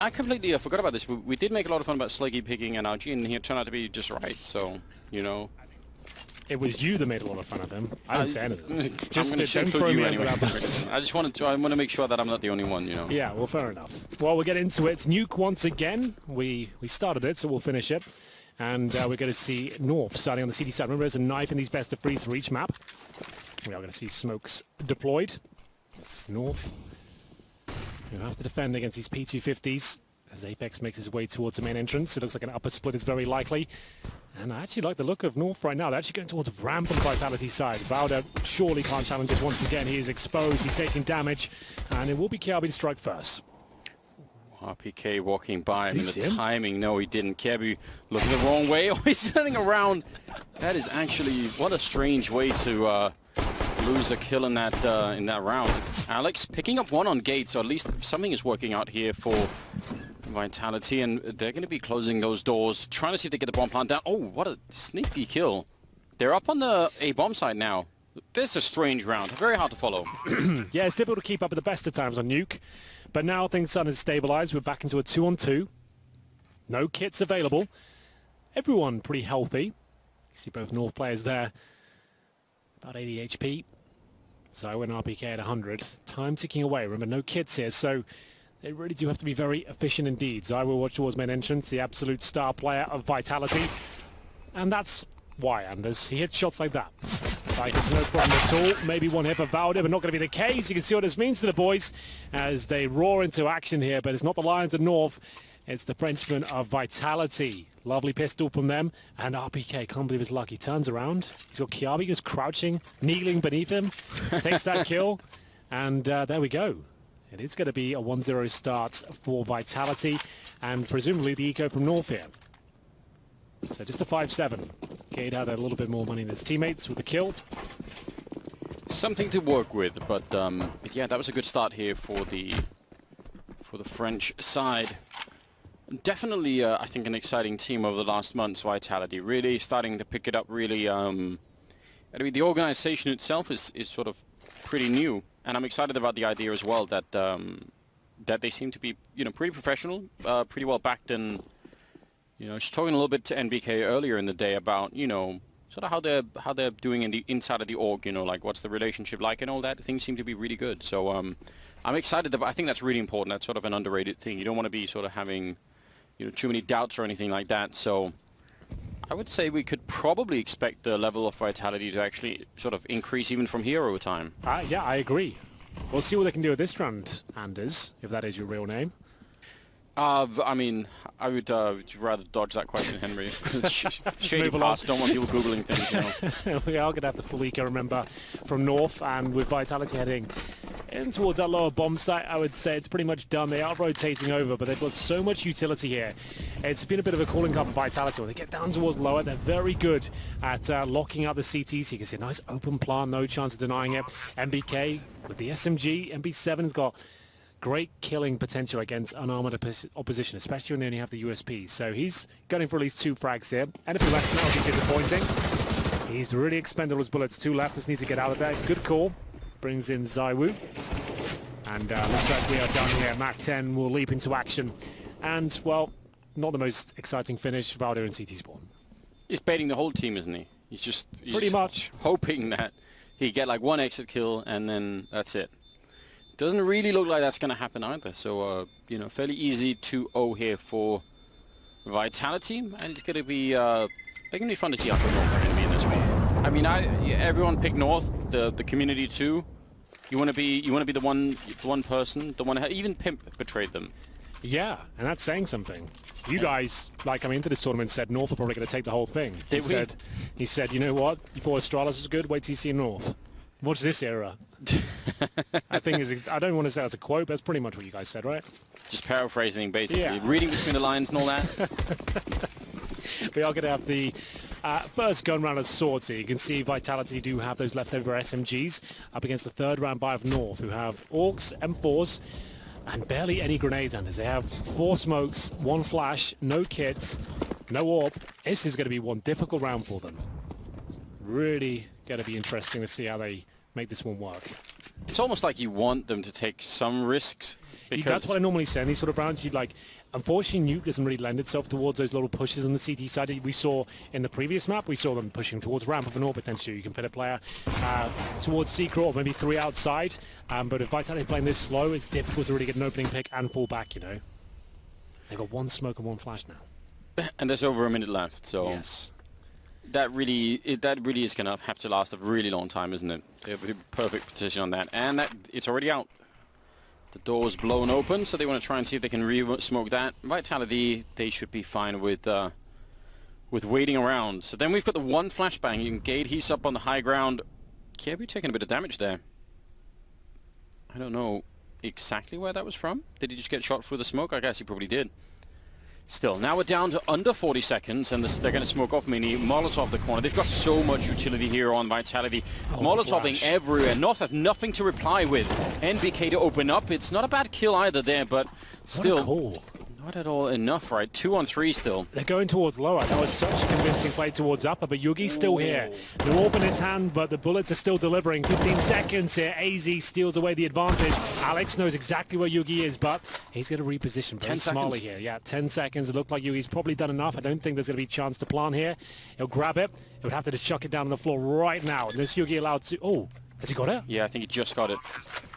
I completely forgot about this. We did make a lot of fun about Sluggy picking an RG, and he turned out to be just right. So, you know. It was you that made a lot of fun of him. I didn't say anything. Just don't throw me anyway. under that bus. I want to make sure that I'm not the only one, you know. Yeah, well, fair enough. Well, we'll get into it. Nuke once again. We started it, so we'll finish it. And we're going to see North starting on the CD side. Remember, there's a knife in these best of threes for each map. We are going to see smokes deployed. It's North. You have to defend against these P250s. As Apex makes his way towards the main entrance, it looks like an upper split is very likely. And I actually like the look of North right now. They're actually going towards ramp on the Vitality side. Valda surely can't challenge this once again. He is exposed, he's taking damage, and it will be Kirby to strike first. RPK walking by. I mean, the timing, no, he didn't. Kirby looking the wrong way. Oh, he's turning around. That is actually, what a strange way to lose a kill in that round. Alex picking up one on gate, so at least something is working out here for Vitality, and they're going to be closing those doors, trying to see if they get the bomb plant down. Oh, what a sneaky kill. They're up on the A-bomb side now. This is a strange round. Very hard to follow. Yeah, it's difficult to keep up at the best of times on Nuke, but now things are starting to stabilize. We're back into a 2-on-2. No kits available. Everyone pretty healthy. You see both North players there. About 80 HP. Zywo and RPK at 100. Time ticking away. Remember, no kits here, so they really do have to be very efficient indeed. Zywo watch towards main entrance, the absolute star player of Vitality. And that's why, Anders. He hits shots like that. Like, it's no problem at all. Maybe one hit for Valda, but not going to be the case. You can see what this means to the boys as they roar into action here, but it's not the Lions of North. It's the Frenchman of Vitality. Lovely pistol from them. And RPK, can't believe his luck. He turns around. He's got Kiabi just crouching, kneeling beneath him. Takes that kill. And there we go. It is going to be a 1-0 start for Vitality. And presumably the eco from North here. So just a 5-7. Cade had a little bit more money than his teammates with the kill. Something to work with, but yeah, that was a good start here for the French side. Definitely, I think, an exciting team over the last months. Vitality really starting to pick it up. Really, I mean, the organization itself is sort of pretty new, and I'm excited about the idea as well that that they seem to be, you know, pretty professional, pretty well backed, and you know, she's talking a little bit to NBK earlier in the day about, you know, sort of how they're doing in the inside of the org, you know, like what's the relationship like and all that. Things seem to be really good. So I'm excited about. I think that's really important. That's sort of an underrated thing. You don't want to be sort of having, you know, too many doubts or anything like that. So I would say we could probably expect the level of Vitality to actually sort of increase even from here over time. Yeah, I agree. We'll see what they can do with this round, Anders, if that is your real name. I mean, I would rather dodge that question, Henry. Shady past, don't want people Googling things, you know. We are going to have the full eco, remember, from North, and with Vitality heading in towards that lower bomb site, I would say it's pretty much done. They are rotating over, but they've got so much utility here. It's been a bit of a calling card for Vitality. When they get down towards lower, they're very good at locking out the CTs. You can see a nice open plan, no chance of denying it. MBK with the SMG, MB7's got great killing potential against unarmored opposition, especially when they only have the USPs. So he's gunning for at least 2 frags here. Anything less than that would be disappointing. He's really expended his bullets. 2 left. Just needs to get out of there. Good call. Brings in Zywo. And looks like we are done here. Mach 10 will leap into action. And, well, not the most exciting finish. Valda and CT spawn. He's baiting the whole team, isn't he? He's just pretty much hoping that he get like 1 exit kill and then that's it. Doesn't really look like that's going to happen either. So, you know, fairly easy 2-0 here for Vitality. And it's going to be, they're going to be fun to see how North are going to be in this one. I mean, everyone picked North, the community too. You want to be the one person, the one, even Pimp betrayed them. Yeah, and that's saying something. You guys, like, coming into this tournament, said North are probably going to take the whole thing. He said, you know what? You thought Astralis was good, wait till you see North. Watch this era. I think I don't want to say that's a quote, but that's pretty much what you guys said, right? Just paraphrasing, basically. Yeah. Reading between the lines and all that. We are going to have the first gun round of sorts here. You can see Vitality do have those leftover SMGs up against the third round buy of North, who have AUGs, M4s, and barely any grenades under. They have 4 smokes, 1 flash, no kits, no AWP. This is going to be one difficult round for them. Really going to be interesting to see how they make this one work. It's almost like you want them to take some risks. Because That's what I normally say in these sort of rounds. You'd like, unfortunately, Nuke doesn't really lend itself towards those little pushes on the CT side that we saw in the previous map. We saw them pushing towards ramp of an orbit, then you can put a player towards secret or maybe 3 outside. But if Vitality playing this slow, it's difficult to really get an opening pick and fall back, you know. They've got 1 smoke and 1 flash now. And there's over a minute left, so Yes. that really is going to have to last a really long time, isn't it? They have a perfect position on that, and it's already out. The door's blown open, so they want to try and see if they can re-smoke that. Vitality, they should be fine with waiting around. So then we've got the 1 flashbang. You can Gade, he's up on the high ground. Kirby taking a bit of damage there. I don't know exactly where that was from. Did he just get shot through the smoke? I guess he probably did. Still, now we're down to under 40 seconds, and they're going to smoke off Mini. Molotov the corner. They've got so much utility here on Vitality. Molotoving everywhere. North have nothing to reply with. NBK to open up. It's not a bad kill either there, but still not at all enough, right? 2 on 3 still. They're going towards lower. That was such a convincing play towards upper, but Yugi's still here. The orb in his hand, but the bullets are still delivering. 15 seconds here. AZ steals away the advantage. Alex knows exactly where Yugi is, but he's going to reposition very smartly here. Yeah, 10 seconds. It looked like Yugi's probably done enough. I don't think there's going to be a chance to plant here. He'll grab it. He would have to just chuck it down on the floor right now. And this Yugi allowed to... Oh, has he got it? Yeah, I think he just got it.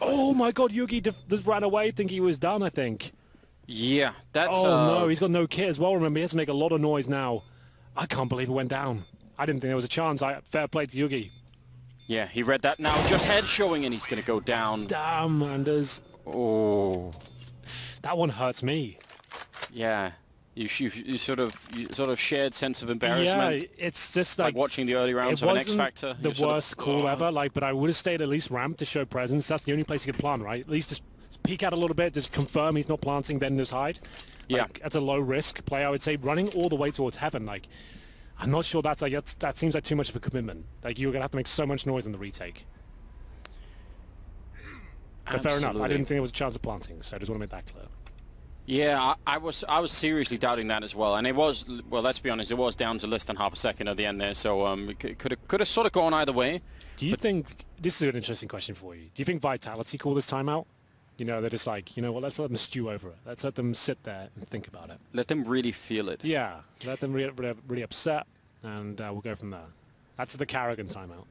Oh my god, Yugi just ran away. Think he was done, I think. Yeah, that's... Oh no, he's got no kit as well, remember. He has to make a lot of noise now. I can't believe it went down. I didn't think there was a chance. Fair play to Yugi. Yeah, he read that now. Just head showing, and he's going to go down. Damn, Anders. Oh. That one hurts me. Yeah. You sort of shared sense of embarrassment. Yeah, it's just like watching the early rounds of an X Factor. The worst call ever, but I would have stayed at least ramp to show presence. That's the only place you could plant, right? At least just peek out a little bit, just confirm he's not planting, then just hide. Yeah. That's a low risk play, I would say. Running all the way towards heaven, I'm not sure that seems like too much of a commitment. You're going to have to make so much noise in the retake. But fair enough, I didn't think there was a chance of planting, so I just want to make that clear. Yeah, I was seriously doubting that as well, and it was, well, let's be honest, it was down to less than half a second at the end there, so it could have sort of gone either way. Do you think, this is an interesting question for you, do you think Vitality call this timeout? You know, they're just like, you know what, let's let them stew over it. Let's let them sit there and think about it. Let them really feel it. Yeah, let them really upset, and we'll go from there. That's the Carrigan timeout.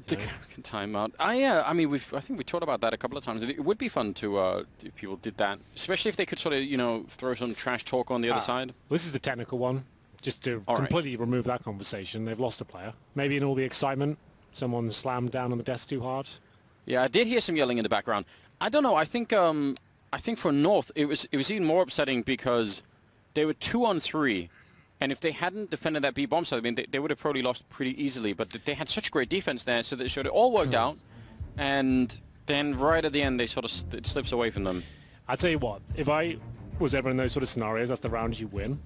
The Carrigan timeout. I mean, I think we talked about that a couple of times. It would be fun to if people did that, especially if they could sort of, you know, throw some trash talk on the other side. This is the technical one. Just to completely remove that conversation. They've lost a player. Maybe in all the excitement, someone slammed down on the desk too hard. Yeah, I did hear some yelling in the background. I don't know. I think for North, it was even more upsetting because they were 2 on 3, and if they hadn't defended that B bomb side, I mean, they would have probably lost pretty easily. But they had such great defense there, so it all worked out. And then right at the end, it slips away from them. I tell you what, if I was ever in those sort of scenarios, that's the round you win.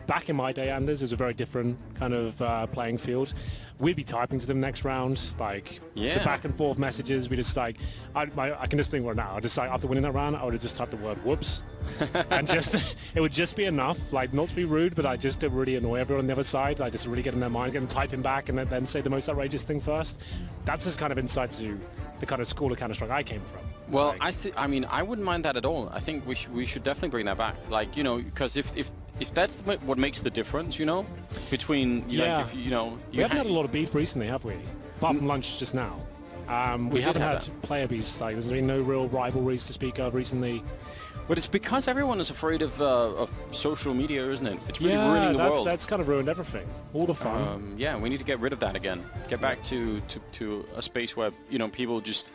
Back in my day, Anders, it was a very different kind of playing field. We'd be typing to them next round, so back and forth messages. We just I can just think right now. I just after winning that round, I would have just typed the word "whoops," and it would just be enough, not to be rude, but just to really annoy everyone on the other side. Just really get in their minds, get them typing back, and then say the most outrageous thing first. That's just kind of insight to the kind of school of Counter-Strike I came from. Well, I mean, I wouldn't mind that at all. I think we should definitely bring that back. Because if that's what makes the difference, between we haven't had a lot of beef recently, have we? Apart from lunch just now. We haven't had player beefs. There's been no real rivalries to speak of recently. But it's because everyone is afraid of social media, isn't it? It's really ruining the world. That's kind of ruined everything. All the fun. Yeah, we need to get rid of that again. Get back to a space where people just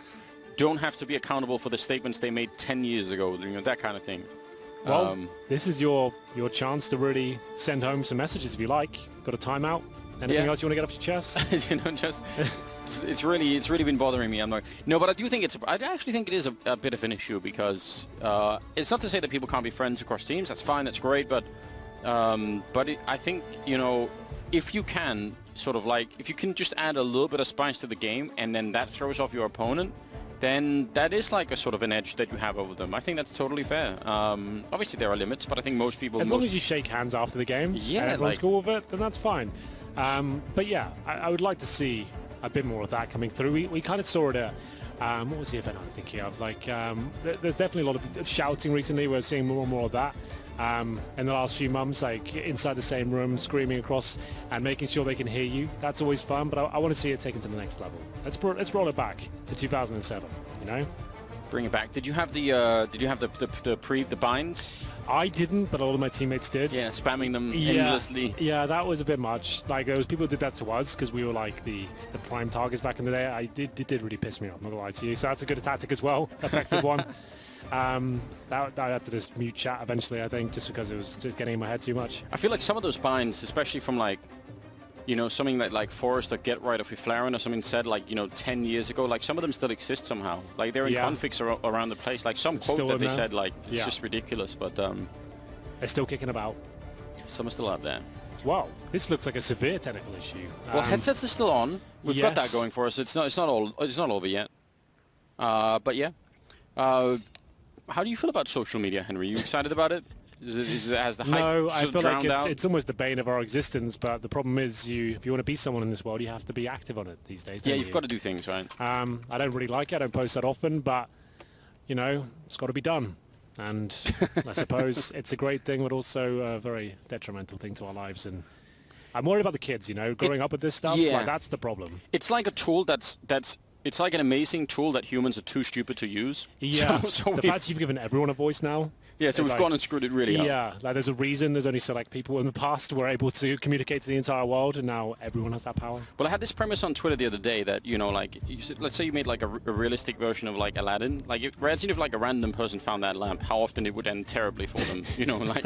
don't have to be accountable for the statements they made 10 years ago. That kind of thing. Well, this is your chance to really send home some messages if you like. Got a timeout? Anything else you want to get off your chest? It's really been bothering me. But I do think I actually think it is a bit of an issue because it's not to say that people can't be friends across teams. That's fine. That's great. But I think if you can if you can just add a little bit of spice to the game and then that throws off your opponent, then that is like a sort of an edge that you have over them. I think that's totally fair. Obviously there are limits, but I think most people... As long as you shake hands after the game, and everyone's cool with it, then that's fine. But yeah, I would like to see a bit more of that coming through. We kind of saw it What was the event I was thinking of? Like, there's definitely a lot of shouting recently. We're seeing more and more of that. In the last few months, like inside the same room, screaming across and making sure they can hear you. That's always fun, but I want to see it taken to the next level. Let's roll it back to 2007. You know, Bring it back. Did you have the binds? I didn't, but a lot of my teammates did. Yeah, spamming them endlessly. Yeah, that was a bit much. Like there was people who did that to us because we were like the prime targets back in the day. It did really piss me off. Not gonna lie to you. So that's a good tactic as well, effective one. I had to just mute chat eventually, I think, just because it was just getting in my head too much. I feel like some of those binds, especially from like, you know, something like Forrest or Get Right of Flaren or something said like, you know, 10 years ago, like some of them still exist somehow. Like they're in configs around the place. Like some quote that they said, like, it's just ridiculous, but they're still kicking about. Some are still out there. Wow, this looks like a severe technical issue. Well, headsets are still on. We've got that going for us. It's not over yet. But yeah. How do you feel about social media, Henry? You excited about it? Has the hype No, I feel like out? it's almost the bane of our existence, but the problem is if you want to be someone in this world, you have to be active on it these days, don't you've got to do things, right? I don't really like it. I don't post that often, but, you know, it's got to be done. And I suppose it's a great thing, but also a very detrimental thing to our lives. And I'm worried about the kids, you know, growing up with this stuff. Yeah. Like, that's the problem. It's like a tool it's like an amazing tool that humans are too stupid to use. Yeah, so the fact you've given everyone a voice now. Yeah, so we've gone and screwed it really up. Yeah, like there's a reason there's only select people in the past who were able to communicate to the entire world, and now everyone has that power. Well, I had this premise on Twitter the other day that, you know, like, let's say you made like a realistic version of like Aladdin. Like, imagine if like a random person found that lamp, how often it would end terribly for them. You know, like,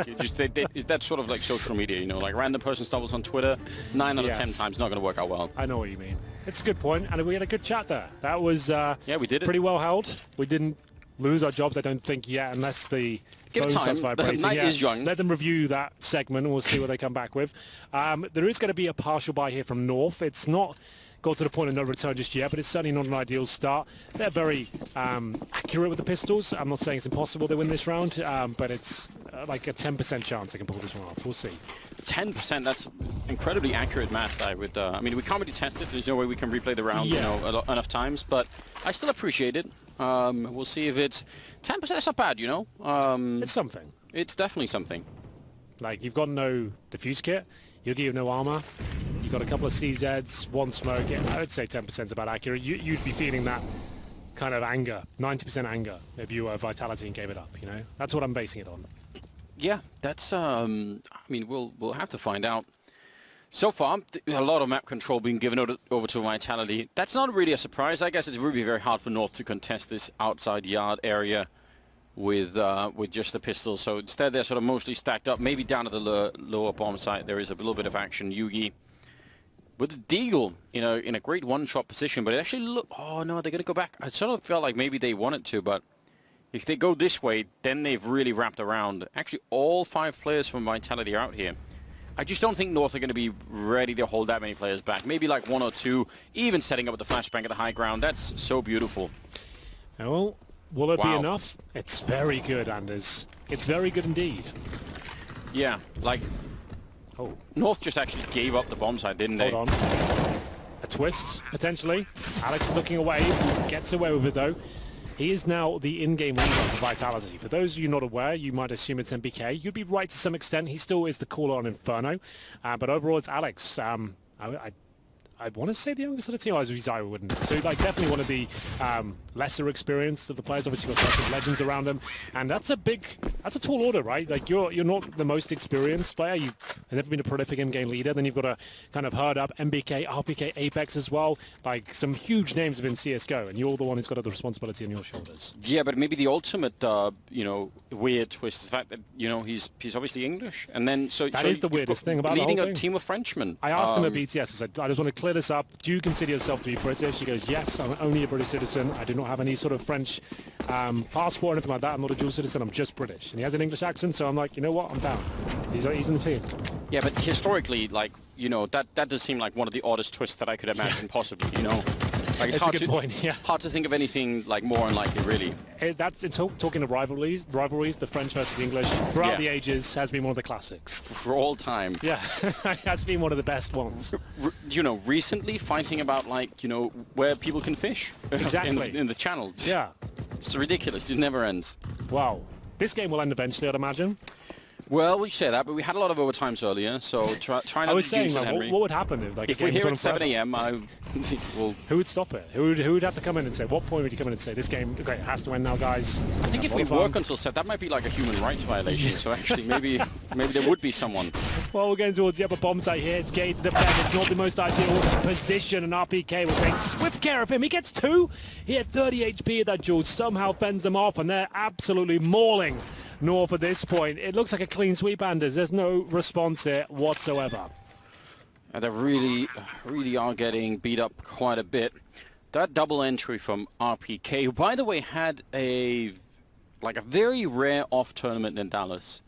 that's sort of like social media, you know, like a random person stumbles on Twitter, 9 out of 10 times not going to work out well. I know what you mean. It's a good point, and we had a good chat there. That was we did it. Pretty well held. We didn't lose our jobs, I don't think, yet, unless the phone starts vibrating. The night is young. Let them review that segment, and we'll see what they come back with. There is going to be a partial buy here from North. It's not got to the point of no return just yet, but it's certainly not an ideal start. They're very accurate with the pistols. I'm not saying it's impossible they win this round, but it's like a 10% chance they can pull this one off. We'll see. 10%, that's incredibly accurate math. I mean, we can't really test it. There's no way we can replay the round, you know, enough times, but I still appreciate it. We'll see if it's 10%. That's not bad, you know. It's something. It's definitely something. Like, you've got no diffuse kit, Yugi have no armor, you've got a couple of CZs, one smoke. Yeah, I would say 10% is about accurate. You'd be feeling that kind of anger, 90% anger, if you were Vitality and gave it up, you know? That's what I'm basing it on. Yeah, that's, I mean, we'll have to find out. So far, a lot of map control being given over to Vitality. That's not really a surprise. I guess it's really very hard for North to contest this outside yard area with just the pistols. So instead, they're sort of mostly stacked up. Maybe down at the lower bomb site, there is a little bit of action. Yugi with the Deagle, you know, in a great one-shot position. But it actually look. Oh no, they're gonna go back. I sort of felt like maybe they wanted to, but if they go this way, then they've really wrapped around. Actually, all 5 players from Vitality are out here. I just don't think North are going to be ready to hold that many players back. Maybe like 1 or 2, even setting up at the flashbang at the high ground. That's so beautiful. Well, will it be enough? It's very good, Anders. It's very good indeed. Yeah, like... Oh, North just actually gave up the bomb site, didn't they? Hold on. A twist, potentially. Alex is looking away. Gets away with it, though. He is now the in-game leader for Vitality. For those of you not aware, you might assume it's MBK. You'd be right to some extent. He still is the caller on Inferno. But overall, it's Alex. I want to say the youngest of the team. I was Zyra, wouldn't it? So, like, definitely one of the lesser experienced of the players. Obviously, got lots of legends around them, and that's a tall order, right? Like, you're not the most experienced player. You've never been a prolific in-game leader. Then you've got to kind of herd up MBK, RPK, Apex as well. Like, some huge names within CS:GO, and you're the one who's got the responsibility on your shoulders. Yeah, but maybe the ultimate, you know, weird twist is the fact that, you know, he's obviously English, and then that is the weirdest thing about leading the whole a team of Frenchmen. I asked him at BTS. I said, I just want to clear this up. Do you consider yourself to be British? He goes, yes, I'm only a British citizen. I do not have any sort of French passport or anything like that. I'm not a dual citizen. I'm just British. And he has an English accent, so I'm like, you know what? I'm down. He's in the team. Yeah, but historically, like, you know, that does seem like one of the oddest twists that I could imagine possibly, you know. Like, It's a good point, yeah. hard to think of anything like more unlikely, really. That's talking of rivalries, the French versus the English, throughout the ages, has been one of the classics. For all time. Yeah, that's been one of the best ones. You know, recently fighting about, like, you know, where people can fish. Exactly. in the channel. Yeah. It's ridiculous. It never ends. Wow. This game will end eventually, I'd imagine. Well, we say that, but we had a lot of overtimes earlier, so try not I was to saying, jinx it, like, Henry. what would happen if, like, If a we're game here was at on 7 forever? a.m., well, Who would stop it? Who would have to come in and say, what point would you come in and say, this game, okay, it has to end now, guys? I think if we work until 7, that might be like a human rights violation. So actually, maybe there would be someone. Well, we're going towards the upper bomb site here. It's Gage to defend. It's not the most ideal position, and RPK will take swift care of him. He gets 2. He had 30 HP at that duel. Somehow fends them off, and they're absolutely mauling North at this point. It looks like a clean sweep, Anders. There's no response here whatsoever. And they really are getting beat up quite a bit. That double entry from RPK, who, by the way, had a very rare off tournament in Dallas.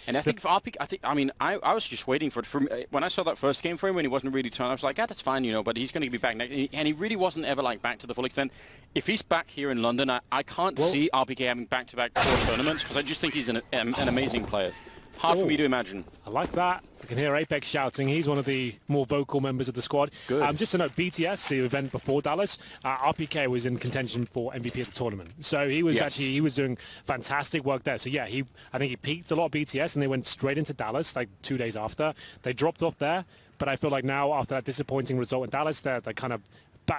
And I think for RPK, I was just waiting for it. When I saw that first game for him when he wasn't really turned, I was like, yeah, that's fine, you know, but he's going to be back next. And he really wasn't ever like back to the full extent. If he's back here in London, I can't see RPK having back-to-back 4 tournaments because I just think he's an amazing player. Hard for me to imagine. I like that. I can hear Apex shouting. He's one of the more vocal members of the squad. Good. Just to note, BTS, the event before Dallas, RPK was in contention for MVP of the tournament. So he was he was doing fantastic work there. So yeah, I think he peaked a lot of BTS and they went straight into Dallas like 2 days after. They dropped off there, but I feel like now after that disappointing result in Dallas, they're kind of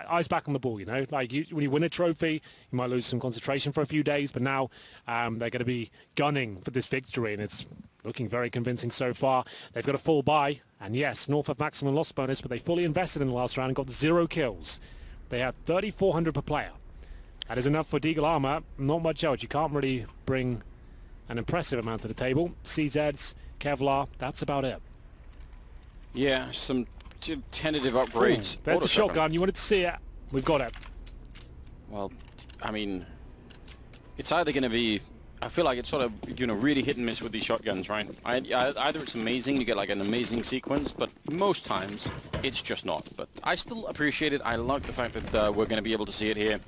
eyes back on the ball, you know. Like when you win a trophy, you might lose some concentration for a few days, but now they're going to be gunning for this victory, and it's looking very convincing so far. They've got a full buy, and yes, North have maximum loss bonus, but they fully invested in the last round and got 0 kills. They have 3,400 per player. That is enough for Deagle Armor. Not much else. You can't really bring an impressive amount to the table. CZs, Kevlar, that's about it. Yeah, some tentative upgrades. There's the shotgun. You wanted to see it. We've got it. Well, I mean, it's either going to be... I feel like it's sort of, you know, really hit and miss with these shotguns, right? Either it's amazing, you get like an amazing sequence, but most times it's just not. But I still appreciate it. I like the fact that we're going to be able to see it here.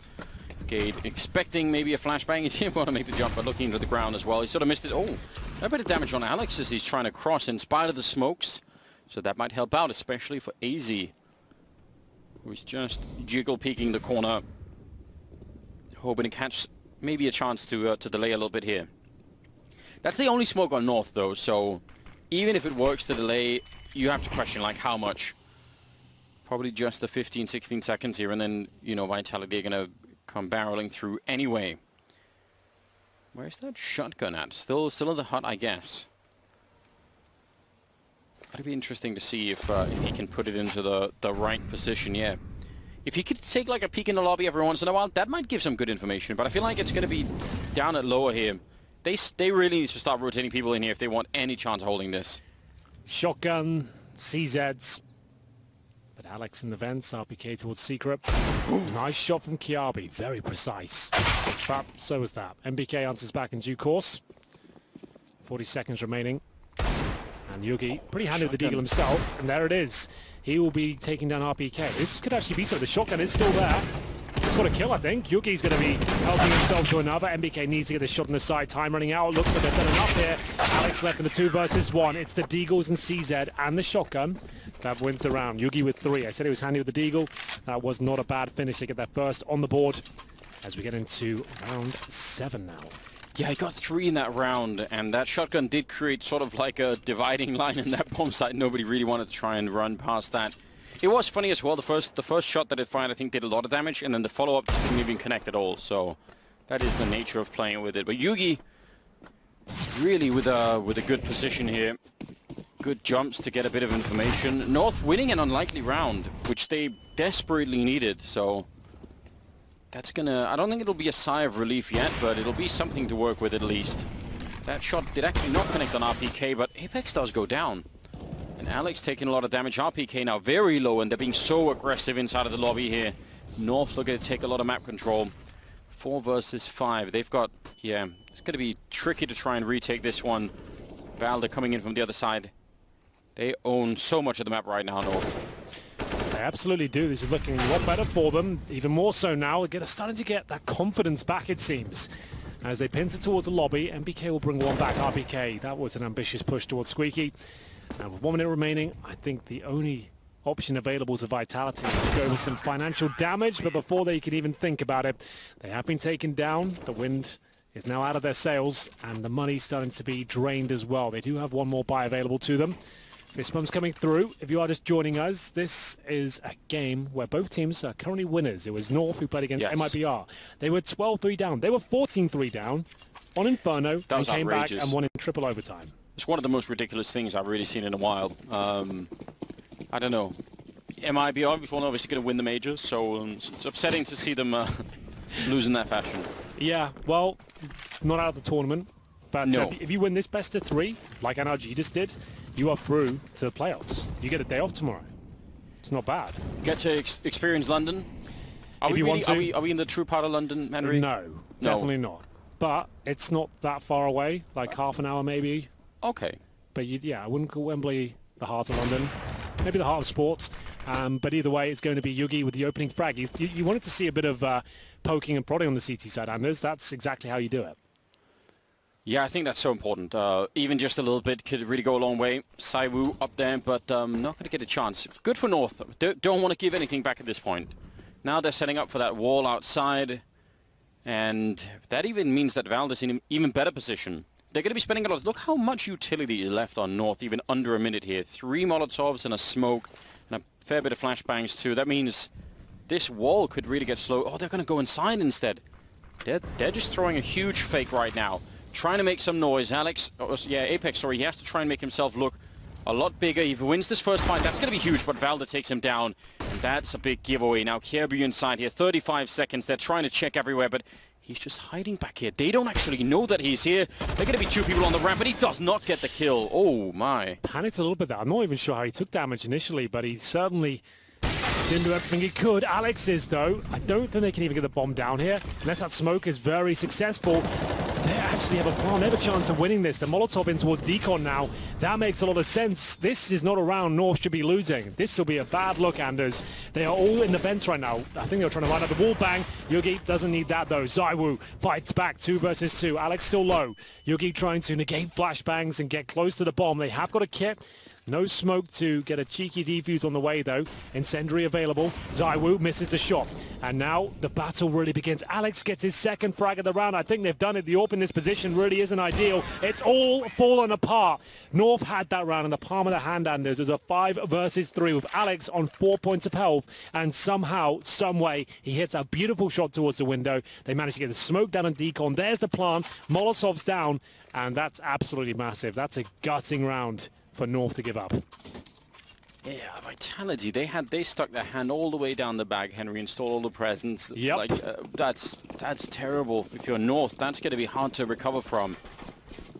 Gade expecting maybe a flashbang. He didn't want to make the jump, but looking into the ground as well. He sort of missed it. Oh, a bit of damage on Alex as he's trying to cross in spite of the smokes. So that might help out, especially for AZ, who's just jiggle peeking the corner, hoping to catch maybe a chance to delay a little bit here. That's the only smoke on North, though, so even if it works to delay, you have to question, like, how much. Probably just the 15, 16 seconds here, and then, you know, Vitality are going to come barreling through anyway. Where's that shotgun at? Still in the hut, I guess. It'd be interesting to see if he can put it into the right position, yeah. If he could take like a peek in the lobby every once in a while, that might give some good information, but I feel like it's going to be down at lower here. They really need to start rotating people in here if they want any chance of holding this. Shotgun, CZs. But Alex in the vents, RPK towards Secret. Nice shot from Kiabi, very precise. But so was that. MBK answers back in due course. 40 seconds remaining. And Yugi, pretty handy with the Deagle himself, and there it is. He will be taking down RPK. This could actually be so. The shotgun is still there. It's got a kill, I think. Yugi's going to be helping himself to another. MBK needs to get the shot on the side. Time running out. Looks like they've done enough here. Alex left in the 2 versus 1. It's the Deagles and CZ and the shotgun that wins the round. Yugi with 3. I said he was handy with the Deagle. That was not a bad finish to get that first on the board as we get into round 7 now. Yeah, he got 3 in that round, and that shotgun did create sort of like a dividing line in that bomb site. Nobody really wanted to try and run past that. It was funny as well. The first shot that it fired, I think, did a lot of damage, and then the follow-up didn't even connect at all. So that is the nature of playing with it. But Yugi, really with a good position here. Good jumps to get a bit of information. North winning an unlikely round, which they desperately needed. So that's gonna... I don't think it'll be a sigh of relief yet, but it'll be something to work with at least. That shot did actually not connect on RPK, but Apex does go down. And Alex taking a lot of damage. RPK now very low, and they're being so aggressive inside of the lobby here. North looking to take a lot of map control. 4 versus 5. They've got... yeah, it's going to be tricky to try and retake this one. Valda coming in from the other side. They own so much of the map right now, North. They absolutely do. This is looking a lot better for them, even more so now. They're starting to get that confidence back, it seems. As they pinch it towards the lobby, MBK will bring one back. RBK, that was an ambitious push towards Squeaky. And with 1 minute remaining, I think the only option available to Vitality is to go with some financial damage, but before they can even think about it, they have been taken down. The wind is now out of their sails, and the money's starting to be drained as well. They do have one more buy available to them. Fist bump's coming through. If you are just joining us, this is a game where both teams are currently winners. It was North who played against MIBR. They were 12-3 down. They were 14-3 down on Inferno and came back and won in triple overtime. It's one of the most ridiculous things I've really seen in a while. I don't know. MIBR was obviously going to win the majors, so it's upsetting to see them lose in that fashion. Yeah, well, not out of the tournament. But no. If you win this best of 3, like NRG just did, you are through to the playoffs. You get a day off tomorrow. It's not bad. Get to experience London. Are we in the true part of London, Henry? No, definitely not. But it's not that far away, like half an hour maybe. Okay. But yeah, I wouldn't call Wembley the heart of London. Maybe the heart of sports. But either way, it's going to be Yugi with the opening frag. You wanted to see a bit of poking and prodding on the CT side, Anders. That's exactly how you do it. Yeah, I think that's so important. Even just a little bit could really go a long way. Saiwu up there, but not going to get a chance. Good for North. Don't want to give anything back at this point. Now they're setting up for that wall outside, and that even means that Valde is in an even better position. They're going to be spending a lot. Look how much utility is left on North, even under a minute here. 3 Molotovs and a smoke, and a fair bit of flashbangs too. That means this wall could really get slow. Oh, they're going to go inside instead. They're just throwing a huge fake right now. Trying to make some noise. Apex, he has to try and make himself look a lot bigger. If he wins this first fight, that's going to be huge, but Valde takes him down, and that's a big giveaway. Now Kierby inside here, 35 seconds. They're trying to check everywhere, but he's just hiding back here. They don't actually know that he's here. They're going to be 2 people on the ramp, but he does not get the kill. Oh, my. Panicked a little bit there. I'm not even sure how he took damage initially, but he certainly didn't do everything he could. Alex is, though. I don't think they can even get the bomb down here, unless that smoke is very successful. They actually have a palm. They have a chance of winning this. The Molotov in towards Decon now. That makes a lot of sense. This is not a round North should be losing. This will be a bad look, Anders. They are all in the vents right now. I think they're trying to line up the wall bang. Yugi doesn't need that, though. Zaiwu fights back 2 versus 2. Alex still low. Yugi trying to negate flashbangs and get close to the bomb. They have got a kit. No smoke to get a cheeky defuse on the way, though. Incendiary available. Zaiwu misses the shot. And now the battle really begins. Alex gets his second frag of the round. I think they've done it. The AWP in this position really isn't ideal. It's all fallen apart. North had that round in the palm of the hand, Anders. There's a 5 versus 3 with Alex on 4 points of health. And somehow, some way, he hits a beautiful shot towards the window. They manage to get the smoke down on Decon. There's the plant. Molotov's down. And that's absolutely massive. That's a gutting round for North to give up. Yeah, Vitality, they stuck their hand all the way down the bag, Henry, and stole all the presents. Yep. Like, that's terrible. If you're North, that's going to be hard to recover from.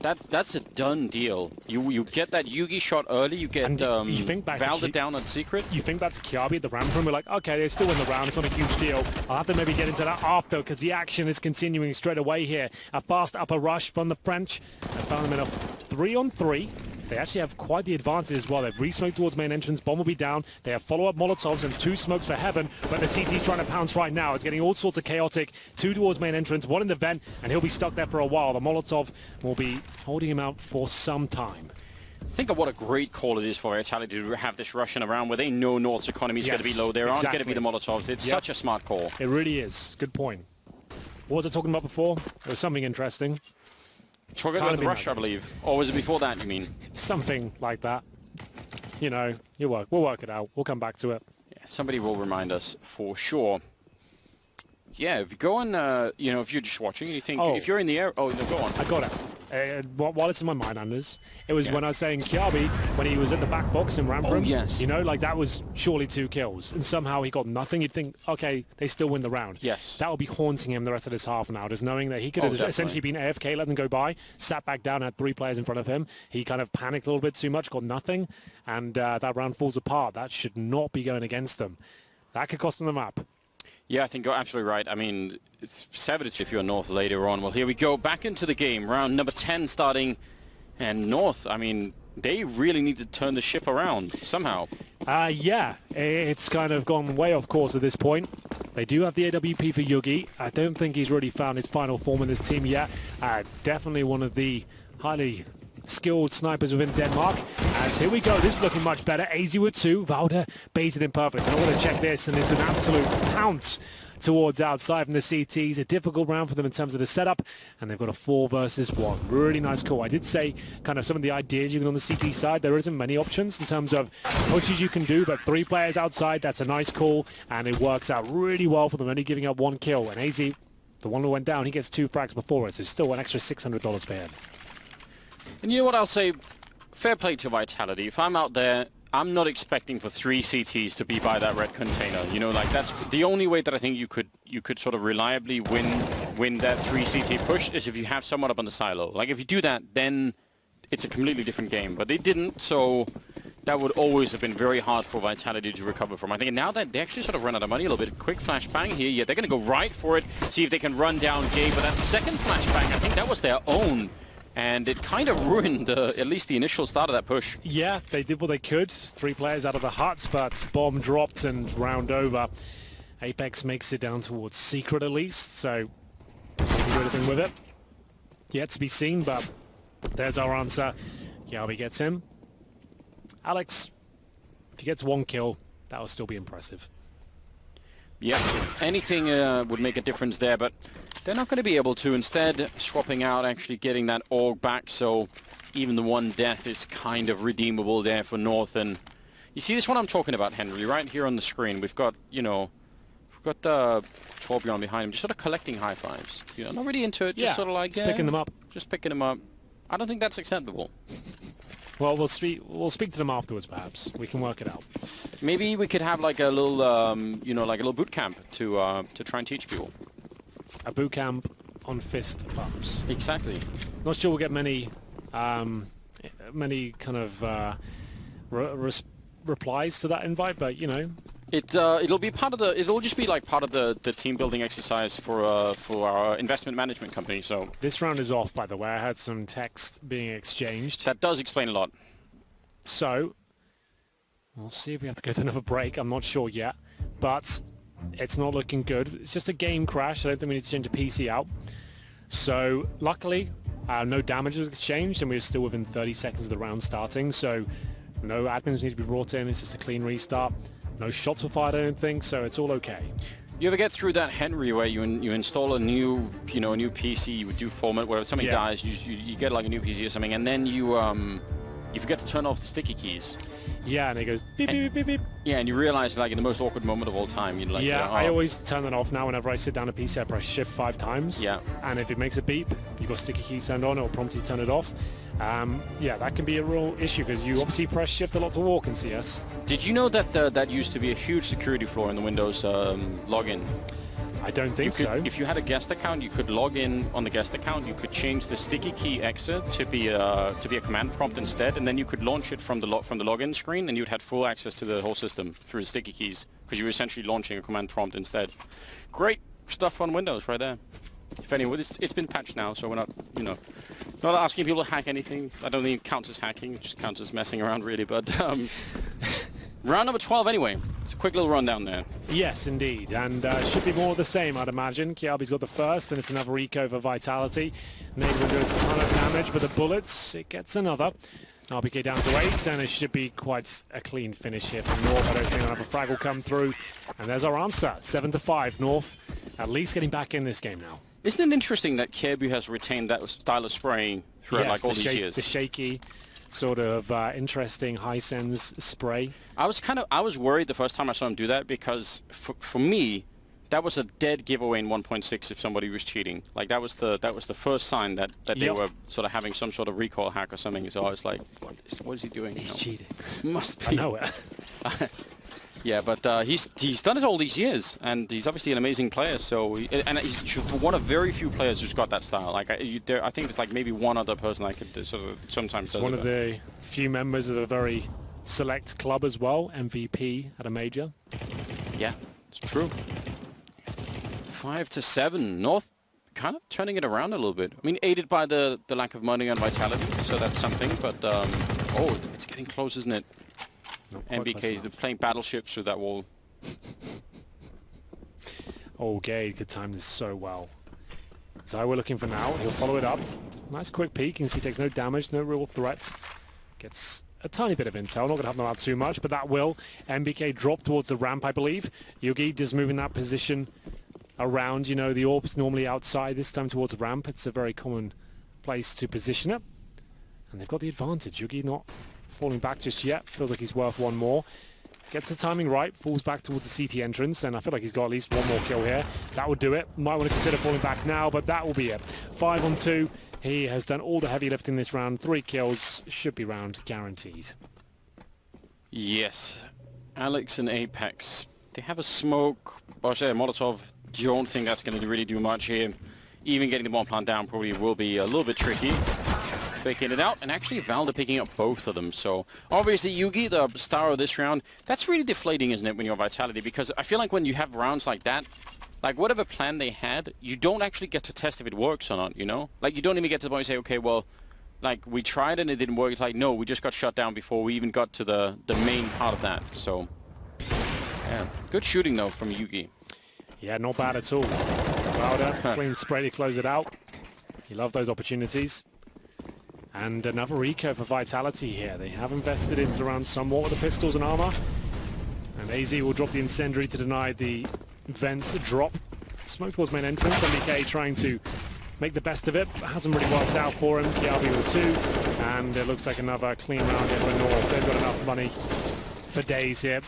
That's a done deal. You get that Yugi shot early, you get Valde down on secret. You think back to Kyabi at the ramp room, we're like, okay, they're still in the round, it's not a huge deal. I'll have to maybe get into that after, because the action is continuing straight away here. A fast upper rush from the French. That's found them in a 3-on-3. They actually have quite the advantage as well. They've re-smoked towards main entrance. Bomb will be down. They have follow-up Molotovs and 2 smokes for Heaven, but the CT's trying to pounce right now. It's getting all sorts of chaotic. 2 towards main entrance, 1 in the vent, and he'll be stuck there for a while. The Molotov will be holding him out for some time. Think of what a great call it is for Vitality to have this Russian around where they know North's economy is going to be low. There aren't going to be the Molotovs. It's such a smart call. It really is. Good point. What was I talking about before? There was something interesting. Talking about the rush, I believe. Or was it before that, you mean? Something like that. You know, we'll work it out. We'll come back to it. Yeah, somebody will remind us for sure. Yeah, if you go on, if you're just watching and you think, if you're in the air, no, go on. I got it. While it's in my mind, Anders, it was when I was saying Kyabi, when he was at the back box in ramp room. Yes. You know, like that was surely 2 kills. And somehow he got nothing. You'd think, okay, they still win the round. Yes. That will be haunting him the rest of this half now, just knowing that he could have essentially been AFK, let them go by, sat back down, had 3 players in front of him. He kind of panicked a little bit too much, got nothing, and that round falls apart. That should not be going against them. That could cost them the map. Yeah, I think you're absolutely right. I mean, it's savage if you're North later on. Well, here we go. Back into the game. Round number 10 starting. And North, I mean, they really need to turn the ship around somehow. Yeah, it's kind of gone way off course at this point. They do have the AWP for Yugi. I don't think he's really found his final form in this team yet. Definitely one of the highly skilled snipers within Denmark. As here we go, this is looking much better. AZ with 2, Valda baited in perfect. I'm going to check this, and it's an absolute pounce towards outside from the CTs. A difficult round for them in terms of the setup, and they've got a 4 versus 1. Really nice call. I did say kind of some of the ideas you can on the CT side. There isn't many options in terms of pushes you can do, but 3 players outside, that's a nice call, and it works out really well for them, only giving up 1 kill. And AZ, the one who went down, he gets 2 frags before it, so still an extra $600 for him. And you know what I'll say? Fair play to Vitality. If I'm out there, I'm not expecting for 3 CTs to be by that red container. You know, like that's the only way that I think you could sort of reliably win that 3 CT push is if you have someone up on the silo. Like if you do that, then it's a completely different game. But they didn't, so that would always have been very hard for Vitality to recover from. I think now that they actually sort of run out of money a little bit. Quick flashbang here. Yeah, they're going to go right for it. See if they can run down Gabe. But that second flashbang, I think that was their own. And it kind of ruined at least the initial start of that push. Yeah, they did what they could. 3 players out of the huts, but bomb dropped and round over. Apex makes it down towards Secret at least, so we can do anything with it. Yet to be seen, but there's our answer. Yabi gets him. Alex, if he gets 1 kill, that will still be impressive. Yeah, anything would make a difference there, but they're not going to be able to. Instead, swapping out, actually getting that org back, so even the 1 death is kind of redeemable there for North. And you see this one I'm talking about, Henry, right here on the screen. We've got, you know, we've got Torbjorn behind him, just sort of collecting high fives. You know, not really into it, just sort of like, picking them up. Just picking them up. I don't think that's acceptable. Well, we'll speak to them afterwards, perhaps. We can work it out. Maybe we could have like a little, you know, like a little boot camp to try and teach people. A boot camp on fist bumps. Exactly. Not sure we'll get many kind of replies to that invite, but you know. It'll be part of the. It'll just be like part of the team building exercise for our investment management company. So this round is off, by the way. I had some text being exchanged. That does explain a lot. So we'll see if we have to go to another break. I'm not sure yet, but it's not looking good. It's just a game crash. I don't think we need to change the PC out. So luckily, no damage was exchanged, and we're still within 30 seconds of the round starting. So no admins need to be brought in. It's just a clean restart. No shots were fired, I don't think, so it's all okay. You ever get through that, Henry, where you install a new, you know, a new PC, you do format, where something dies, you get like a new PC or something, and then you forget to turn off the sticky keys. Yeah, and it goes beep, beep, beep, beep. Yeah, and you realize, like, in the most awkward moment of all time, you're like... Yeah, I always turn it off now whenever I sit down at PC. I press shift 5 times. Yeah. And if it makes a beep, you've got sticky keys turned on, it'll prompt you to turn it off. Yeah, that can be a real issue, because you obviously press shift a lot to walk in CS. Did you know that that used to be a huge security flaw in the Windows login? I don't think so. If you had a guest account, you could log in on the guest account. You could change the sticky key exit to be a command prompt instead, and then you could launch it from the login screen, and you'd had full access to the whole system through the sticky keys because you were essentially launching a command prompt instead. Great stuff on Windows right there. If anyone, it's been patched now, so we're not, you know, not asking people to hack anything. I don't think it counts as hacking. It just counts as messing around, really. But round number 12 anyway. It's a quick little rundown there. Yes, indeed. And should be more of the same, I'd imagine. Kiabi's got the first, and it's another eco for Vitality. Nade will do a ton of damage, but the bullets, it gets another. RPK down to 8, and it should be quite a clean finish here from North. I don't think another frag will come through. And there's our answer, 7-5. North at least getting back in this game now. Isn't it interesting that Kirby has retained that style of spraying throughout like all these years? The shaky, sort of interesting high-sense spray. I was worried the first time I saw him do that because for me, that was a dead giveaway in 1.6 if somebody was cheating. Like that was the first sign that they were sort of having some sort of recoil hack or something. So I was like, what is he doing? He's cheating. Must be. I know it. Yeah, but he's done it all these years, and he's obviously an amazing player. So he's one of very few players who's got that style. Like I think there's like maybe one other person I could sort of sometimes. It's one of the few members of a very select club as well, MVP at a major. Yeah, it's true. 5-7, North kind of turning it around a little bit. I mean, aided by the lack of money on Vitality, so that's something. But oh, it's getting close, isn't it? Not quite close MBK is enough. playing battleships through that wall. Oh, Gade could time this so well. So we're looking for now. He'll follow it up. Nice quick peek. You can see he takes no damage, no real threats. Gets a tiny bit of intel. Not going to have them out too much, but that will. MBK drop towards the ramp, I believe. Yugi just moving that position around. You know, the orb's normally outside. This time towards ramp. It's a very common place to position it. And they've got the advantage. Yugi not falling back just yet. Feels like he's worth one more. Gets the timing right, falls back towards the CT entrance, and I feel like he's got at least one more kill here. That would do it. Might want to consider falling back now, but that will be it. 5 on 2. He has done all the heavy lifting this round. 3 kills. Should be round guaranteed. Yes. Alex and Apex. They have a smoke. Or say a Molotov. Don't think that's going to really do much here. Even getting the bomb plant down probably will be a little bit tricky. Faking it out, and actually Valda picking up both of them. So obviously Yugi, the star of this round, that's really deflating, isn't it, when you're Vitality? Because I feel like when you have rounds like that, like whatever plan they had, you don't actually get to test if it works or not, you know? Like you don't even get to the point where you say, okay, well, like we tried and it didn't work. It's like, no, we just got shut down before we even got to the main part of that. So yeah, good shooting though from Yugi. Yeah, not bad at all. Valda, clean spray to close it out. You love those opportunities. And another eco for Vitality here. They have invested into the round somewhat with the pistols and armor. And AZ will drop the incendiary to deny the vent drop. Smoke towards main entrance. MBK trying to make the best of it. Hasn't really worked out for him. Kiabi with 2. And it looks like another clean round here for North. They've got enough money for days here.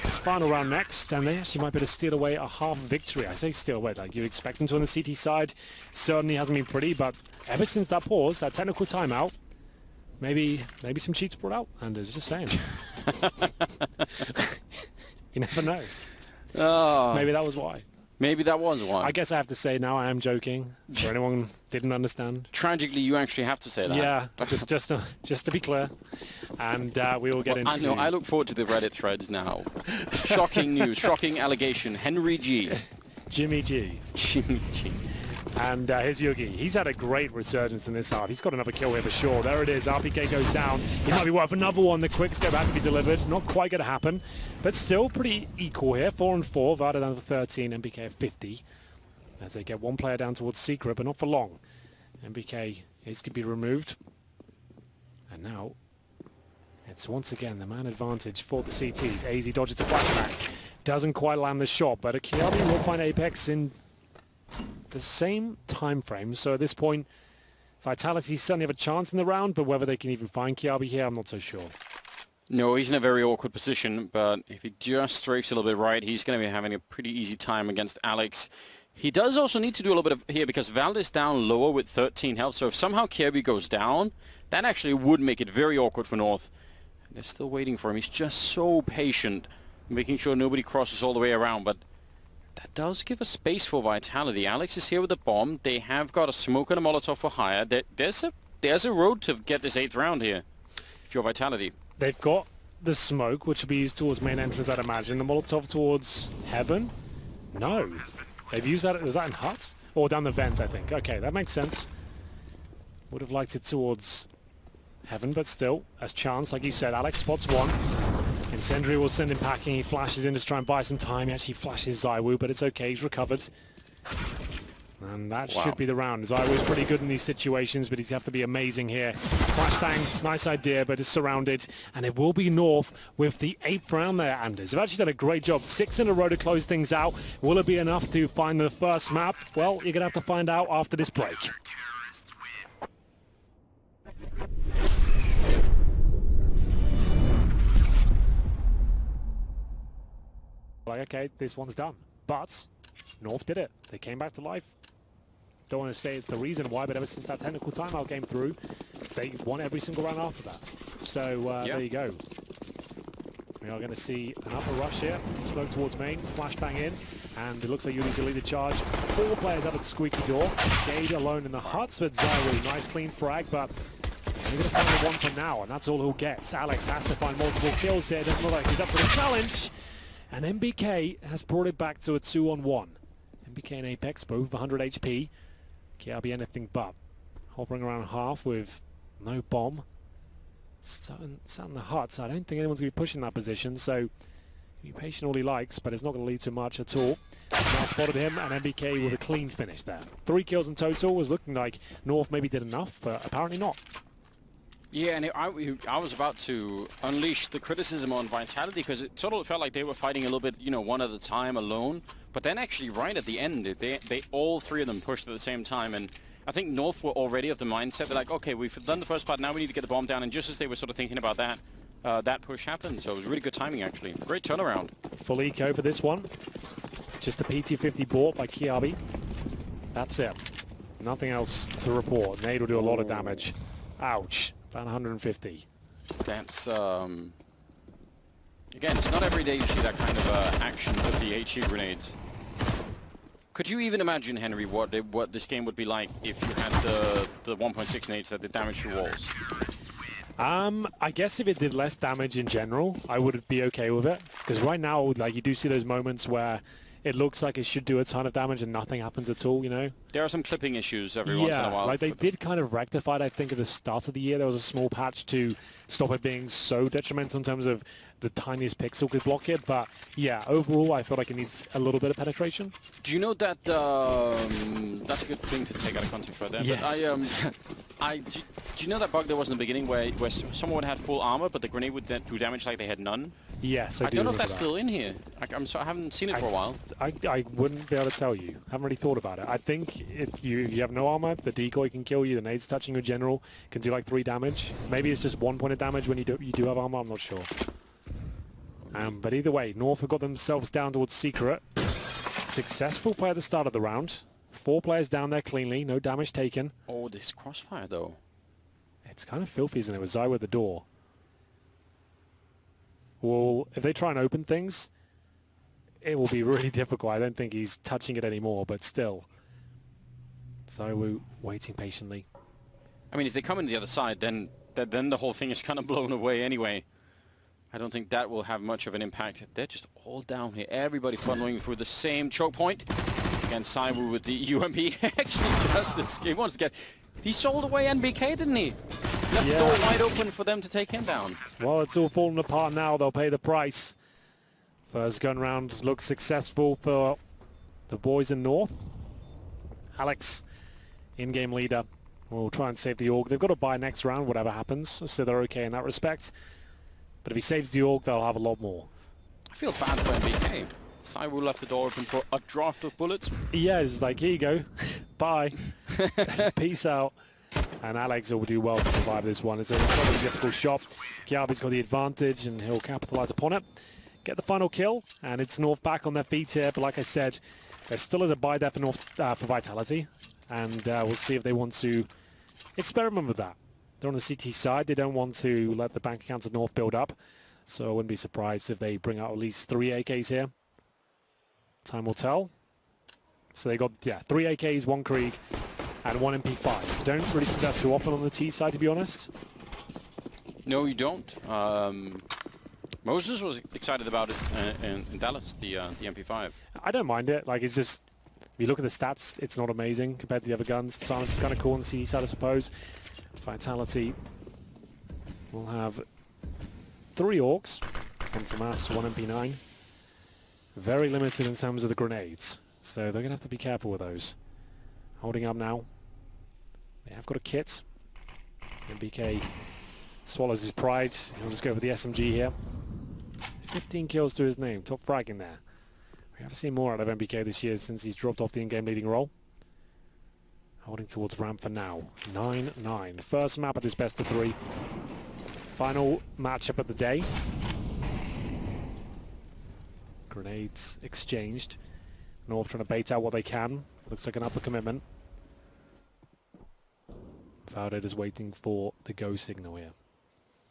It's final round next, and they actually might be able to steal away a half victory. I say steal away, like you expect them to on the CT side. Certainly hasn't been pretty, but ever since that pause, that technical timeout, maybe some cheats brought out. And it's just saying. You never know. Oh, Maybe that was why. maybe that was one. I guess I have to say now I am joking. For anyone didn't understand. Tragically, you actually have to say that. Yeah, just to be clear. And we will get into... I know, I look forward to the Reddit threads now. Shocking news, shocking allegation. Henry G. Jimmy G. Jimmy G. And here's Yugi. He's had a great resurgence in this half. He's got another kill here for sure. There it is. RPK goes down. He might be worth another one. The quicks go back to be delivered. Not quite going to happen. But still pretty equal here. 4 and 4. Vada down to 13. MBK at 50. As they get one player down towards Secret, but not for long. MBK is going to be removed. And now it's once again the man advantage for the CTs. AZ dodges the flashback. Doesn't quite land the shot, but Kiabi will find Apex in the same time frame. So at this point, Vitality certainly have a chance in the round, but whether they can even find Kiabi here, I'm not so sure. No, he's in a very awkward position, but if he just strafes a little bit right, he's going to be having a pretty easy time against Alex. He does also need to do a little bit of here because Vald is down lower with 13 health, so if somehow Kiabi goes down, that actually would make it very awkward for North. They're still waiting for him. He's just so patient, making sure nobody crosses all the way around, but that does give a space for Vitality. Alex is here with the bomb. They have got a smoke and a Molotov for hire. There's a road to get this 8th round here, if you're Vitality. They've got the smoke, which will be used towards main entrance, I'd imagine. The Molotov towards Heaven? No. They've used that, was that in Hut? Or down the vent, I think. Okay, that makes sense. Would have liked it towards Heaven, but still, as chance, like you said, Alex spots one. Incendiary will send him packing. He flashes in to try and buy some time. He actually flashes Zywoo, but it's okay. He's recovered. And that should be the round. Zywoo's pretty good in these situations, but he's have to be amazing here. Flashbang, nice idea, but it's surrounded. And it will be North with the 8th round there, Anders. They've actually done a great job. 6 in a row to close things out. Will it be enough to find the first map? Well, you're going to have to find out after this break. Like, okay, this one's done. But North did it. They came back to life. Don't want to say it's the reason why, but ever since that technical timeout came through, they won every single round after that. So there you go. We are going to see an upper rush here. Smoke towards main, flashbang in, and it looks like you need to lead the charge. 4 players up at the squeaky door. Gade alone in the huts with Zywoo. Nice clean frag, but they're going to find the one for now, and that's all he'll get. Alex has to find multiple kills here. Doesn't look like he's up for the challenge. And MBK has brought it back to a 2-on-1. MBK and Apex both 100 HP. Kiabi anything but. Hovering around half with no bomb. sat in the hut. I don't think anyone's going to be pushing that position, so be patient all he likes, but it's not going to lead to much at all. Now spotted him, and MBK with a clean finish there. 3 kills in total. Was looking like North maybe did enough, but apparently not. Yeah, and I was about to unleash the criticism on Vitality because it sort of felt like they were fighting a little bit, you know, one at a time alone. But then actually right at the end, they all 3 of them pushed at the same time. And I think North were already of the mindset, they're like, okay, we've done the first part, now we need to get the bomb down. And just as they were sort of thinking about that, that push happened. So it was really good timing, actually. Great turnaround. Full eco for this one. Just a PT-50 bought by Kiabi. That's it. Nothing else to report. Nade will do a lot of damage. Ouch. About 150. That's, again, it's not every day you see that kind of action with the HE grenades. Could you even imagine, Henry, what this game would be like if you had the 1.6 nades that did damage to walls? I guess if it did less damage in general, I would be okay with it. Because right now, like, you do see those moments where it looks like it should do a ton of damage and nothing happens at all, you know? There are some clipping issues every once in a while. Yeah, like they did kind of rectify it, I think, at the start of the year. There was a small patch to stop it being so detrimental in terms of the tiniest pixel could block it. But yeah, overall, I feel like it needs a little bit of penetration. Do you know that, that's a good thing to take out of context right there. Yes. But do you know that bug there was in the beginning where someone had full armor, but the grenade would do damage like they had none? Yes, I do. I don't know if that's still in here. I haven't seen it for a while. I wouldn't be able to tell you. Haven't really thought about it. I think if you have no armor, the decoy can kill you. The nades touching you in general can do like 3 damage. Maybe it's just 1 point of damage when you do have armor. I'm not sure. But either way, North have got themselves down towards Secret. Successful play at the start of the round. 4 players down there cleanly. No damage taken. Oh, this crossfire though. It's kind of filthy, isn't it? With Zai with the door. Well, if they try and open things, it will be really difficult. I don't think he's touching it anymore, but still. Zai waiting patiently. I mean, if they come in the other side, then the whole thing is kind of blown away anyway. I don't think that will have much of an impact. They're just all down here. Everybody funneling through the same choke point. Again, Saiwu with the UMP actually does this. He wants to get... He sold away NBK, didn't he? Left the door wide open for them to take him down. Well, it's all falling apart now. They'll pay the price. First gun round looks successful for the boys in North. Alex, in-game leader, will try and save the AUG. They've got to buy next round, whatever happens, so they're okay in that respect. But if he saves the AUG, they'll have a lot more. I feel bad for NBK. Saiwu left the door open for a draft of bullets. Yeah, it's like, here you go. Bye. Peace out. And Alex will do well to survive this one. It's a incredibly difficult shot. Kiabi's got the advantage, and he'll capitalize upon it. Get the final kill, and it's North back on their feet here. But like I said, there still is a buy there for North for Vitality, and we'll see if they want to experiment with that. They're on the CT side. They don't want to let the bank accounts of North build up, so I wouldn't be surprised if they bring out at least 3 AKs here. Time will tell. So they got, 3 AKs, 1 Krieg, and 1 MP5. Don't really see that too often on the T side, to be honest. No, you don't. Moses was excited about it in Dallas, the MP5. I don't mind it. Like, it's just, if you look at the stats, it's not amazing compared to the other guns. Silence is kind of cool on the CD side, I suppose. Vitality will have 3 orcs, 1 from us, 1 MP9. Very limited in terms of the grenades, so they're going to have to be careful with those. Holding up now. They have got a kit. MBK swallows his pride. He'll just go for the SMG here. 15 kills to his name. Top frag in there. We haven't seen more out of MBK this year since he's dropped off the in-game leading role. Holding towards ramp for now. 9-9. First map at his best of 3. Final matchup of the day. Grenades exchanged. North trying to bait out what they can. Looks like an upper commitment. Fowded is waiting for the go signal here.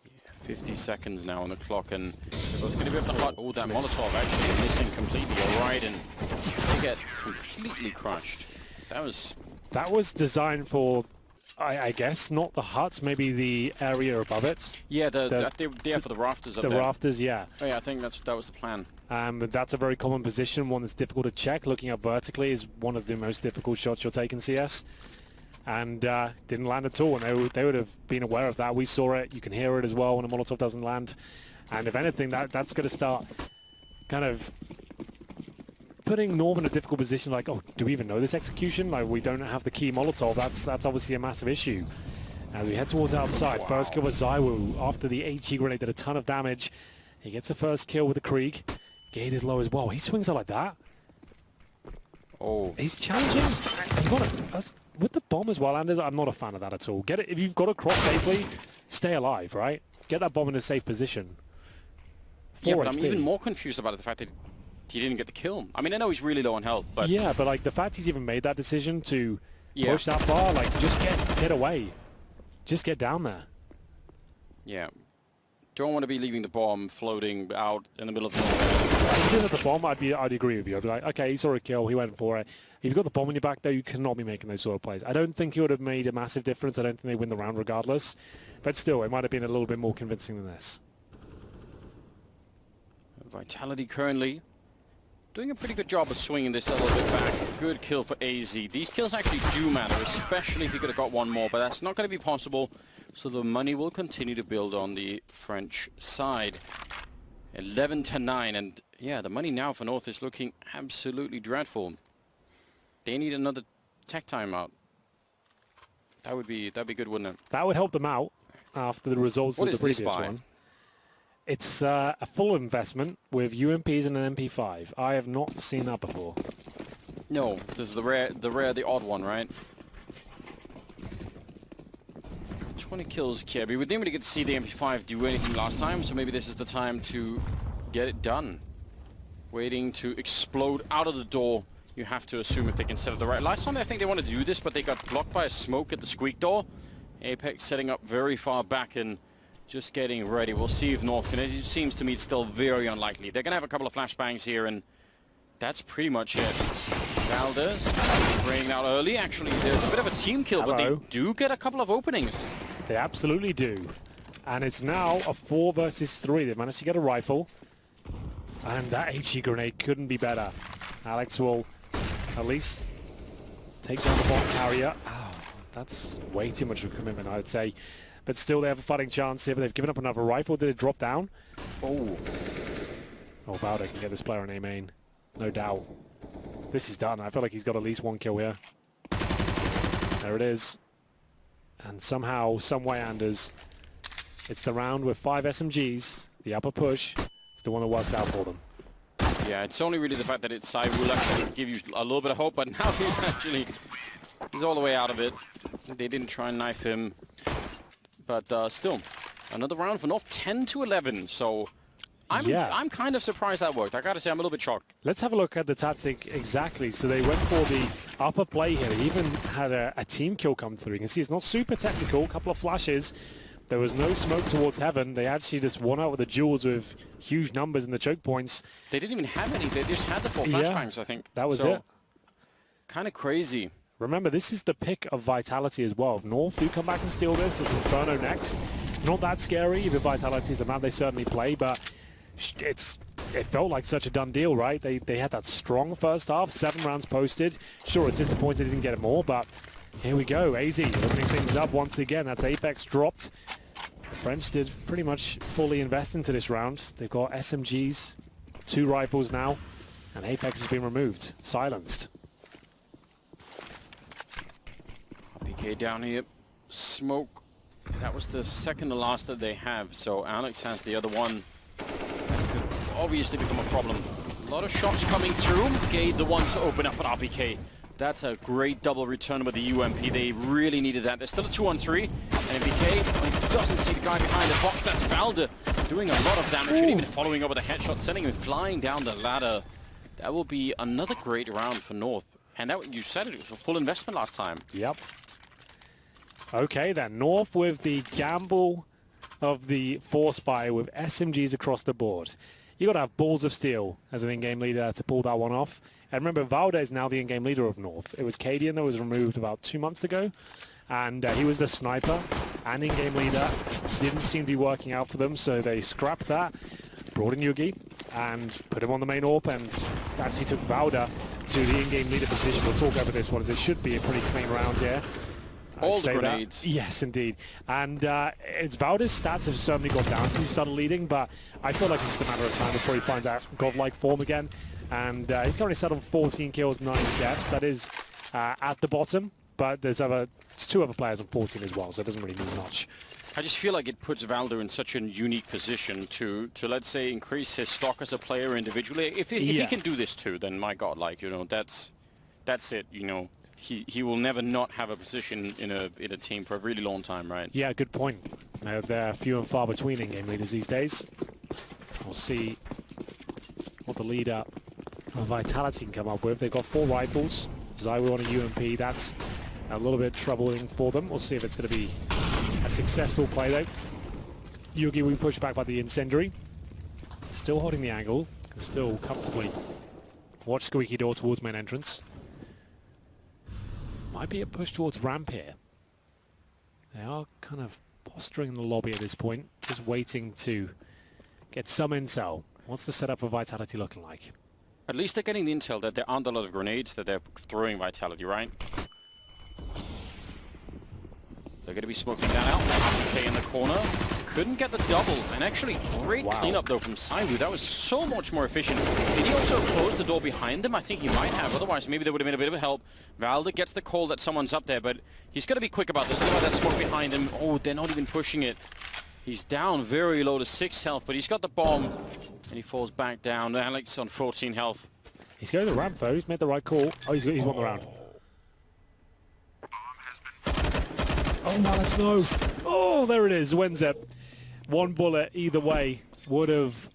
Yeah, 50 seconds now on the clock, and they're both going to be able to hot. Oh, that Molotov actually missing completely. Alright, and they get completely crushed. That was designed for, I guess, not the hut, maybe the area above it. Yeah, they're for the rafters up there. The rafters, yeah. Oh yeah, I think that was the plan. But that's a very common position, one that's difficult to check. Looking up vertically is one of the most difficult shots you'll take in CS. and didn't land at all. And they would have been aware of that. We saw it. You can hear it as well when a Molotov doesn't land. And if anything, that's going to start kind of putting North in a difficult position. Like, oh, do we even know this execution? Like, we don't have the key Molotov. That's obviously a massive issue. As we head towards outside, first kill with Zywoo after the HE grenade did a ton of damage. He gets the first kill with the Krieg. Gate is low as well. He swings it like that. Oh. He's challenging. With the bomb as well, Anders, I'm not a fan of that at all. Get it if you've got to cross safely, stay alive, right? Get that bomb in a safe position. Yeah, but I'm even more confused about the fact that he didn't get the kill. I mean, I know he's really low on health, but... Yeah, but like the fact he's even made that decision to push that far, like just get away. Just get down there. Yeah. Don't want to be leaving the bomb floating out in the middle of nowhere. If you didn't have the bomb, I'd agree with you. I'd be like, okay, he saw a kill, he went for it. If you've got the bomb in your back, though, you cannot be making those sort of plays. I don't think it would have made a massive difference. I don't think they win the round regardless. But still, it might have been a little bit more convincing than this. Vitality currently doing a pretty good job of swinging this a little bit back. Good kill for AZ. These kills actually do matter, especially if he could have got one more, but that's not going to be possible. So the money will continue to build on the French side. 11-9, and yeah, the money now for North is looking absolutely dreadful. They need another tech timeout. That'd be good, wouldn't it? That would help them out after the results of the previous one. It's a full investment with UMPs and an MP5. I have not seen that before. No, this is the odd one, right? 20 kills, Kirby. We didn't really get to see the MP5 do anything last time, so maybe this is the time to get it done. Waiting to explode out of the door. You have to assume if they can set up the right. Last time I think they wanted to do this, but they got blocked by a smoke at the squeak door. Apex setting up very far back and just getting ready. We'll see if North can. It seems to me it's still very unlikely. They're going to have a couple of flashbangs here, and that's pretty much it. Valdez bringing out early. Actually, there's a bit of a team kill, but they do get a couple of openings. They absolutely do. And it's now a 4 versus 3. They managed to get a rifle. And that HE grenade couldn't be better. Alex will at least take down the bomb carrier. Oh, that's way too much of a commitment, I would say. But still, they have a fighting chance here, but they've given up another rifle. Did it drop down? Oh. Oh, Bowder can get this player on A main. No doubt. This is done. I feel like he's got at least one kill here. There it is. And somehow, some way, Anders, it's the round with 5 SMGs. The upper push is the one that works out for them. Yeah, it's only really the fact that it's Zywoo left that give you a little bit of hope, but now he's all the way out of it. They didn't try and knife him. But still, another round for North, 10-11. So I'm kind of surprised that worked. I gotta say, I'm a little bit shocked. Let's have a look at the tactic exactly. So they went for the upper play here. They even had a team kill come through. You can see it's not super technical. A couple of flashes. There was no smoke towards heaven. They actually just won out with the duels with huge numbers in the choke points. They didn't even have any. They just had the 4 flashbangs, I think. That was it. Kind of crazy. Remember, this is the pick of Vitality as well. If North do come back and steal this, there's Inferno next. Not that scary. If Vitality is a map they certainly play, but it felt like such a done deal, right? They had that strong first half, 7 rounds posted. Sure, it's disappointed they didn't get more, but here we go. AZ opening things up once again. That's Apex dropped. The French did pretty much fully invest into this round. They've got SMGs, 2 rifles now, and Apex has been removed, silenced. PK down here. Smoke. That was the second to last that they have, so Alex has the other one. That could obviously become a problem. A lot of shots coming through. Gade the one to open up at RPK. That's a great double return with the UMP. They really needed that. There's still a 2-on-3. And MPK doesn't see the guy behind the box. That's Valde doing a lot of damage. And even following up with a headshot, sending him flying down the ladder. That will be another great round for North. And that, you said it was a full investment last time. Yep. Okay then, North with the gamble of the Force Buy with SMGs across the board. You got to have balls of steel as an in-game leader to pull that one off. And remember, Valde is now the in-game leader of North. It was Cadian that was removed about 2 months ago, and he was the sniper and in-game leader. Didn't seem to be working out for them, so they scrapped that, brought in Yugi, and put him on the main AWP, and actually took Valde to the in-game leader position. We'll talk over this one, as it should be a pretty clean round here. All the grenades. Yes, indeed. And it's Valda's stats have certainly gone down since he started leading, but I feel like it's just a matter of time before he finds out godlike form again. And he's currently settled 14 kills, 9 deaths. That is at the bottom, but there's two other players on 14 as well, so it doesn't really mean much. I just feel like it puts Valda in such a unique position to let's say increase his stock as a player individually. If he can do this too, then my God, like, you know, that's it. You know, he will never not have a position in a team for a really long time, right? Yeah, good point. They're few and far between in game leaders these days. We'll see what the leader of Vitality can come up with. They've got 4 rifles. Zywo on a UMP. That's a little bit troubling for them. We'll see if it's going to be a successful play though. Yugi will be pushed back by the incendiary. Still holding the angle. Can still comfortably watch Squeaky Door towards main entrance. Might be a push towards ramp here. They are kind of posturing in the lobby at this point. Just waiting to get some intel. What's the setup for Vitality looking like? At least they're getting the intel that there aren't a lot of grenades that they're throwing Vitality, right? They're going to be smoking that out. Okay, in the corner. Couldn't get the double. And actually, great cleanup, though, from Saibu. That was so much more efficient. Did he also close the door behind them? I think he might have. Otherwise, maybe they would have been a bit of a help. Valda gets the call that someone's up there, but he's got to be quick about this. Look at that smoke behind him. Oh, they're not even pushing it. He's down very low to 6 health, but he's got the bomb. And he falls back down. Alex on 14 health. He's going to the ramp, though. He's made the right call. Oh, he's won the round. Oh, Alex, no. Oh, there it is. Wenzep. One bullet either way would have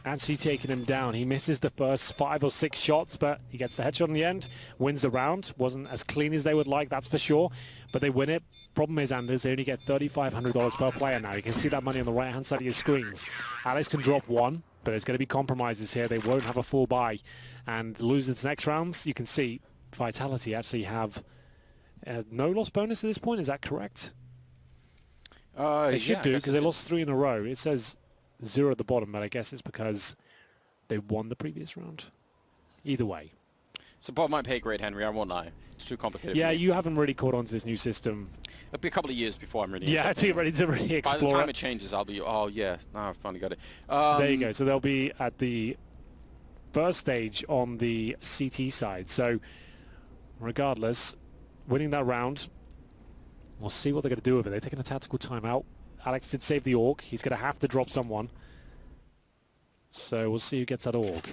actually taken him down. He misses the first 5 or 6 shots, but he gets the headshot in the end, wins the round. Wasn't as clean as they would like, that's for sure, but they win it. Problem is, Anders, they only get $3,500 per player now. You can see that money on the right-hand side of your screens. Alex can drop 1, but there's going to be compromises here. They won't have a full buy, and lose its next rounds. You can see Vitality actually have no loss bonus at this point. Is that correct? They should do, because they lost 3 in a row. It says 0 at the bottom, but I guess it's because they won the previous round. Either way. So Bob might pay great, Henry, I won't lie. It's too complicated. Yeah, you haven't really caught on to this new system. It'll be a couple of years before I'm ready. Yeah, to get ready to really explore it. By the time it changes, I'll be, oh yeah, now I've finally got it. There you go. So they'll be at the first stage on the CT side. So regardless, winning that round, we'll see what they're going to do with it. They're taking a tactical timeout. Alex did save the AUG. He's going to have to drop someone. So we'll see who gets that AUG.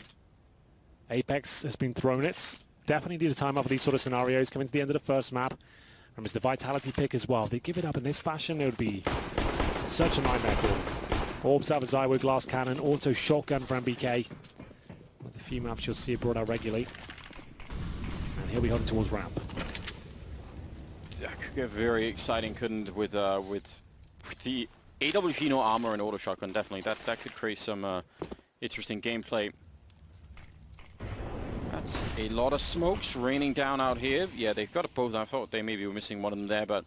Apex has been thrown it. Definitely need a timeout for these sort of scenarios. Coming to the end of the first map. And it's the Vitality pick as well. If they give it up in this fashion, it would be such a nightmare for them. Orbs have a Zywo glass cannon. Auto shotgun for MBK. With a few maps you'll see it brought out regularly. And here we heading towards ramp. That could get very exciting, couldn't, with the AWP no armor and auto shotgun. Definitely, that could create some interesting gameplay. That's a lot of smokes raining down out here. Yeah, they've got it both. I thought they maybe were missing one of them there, but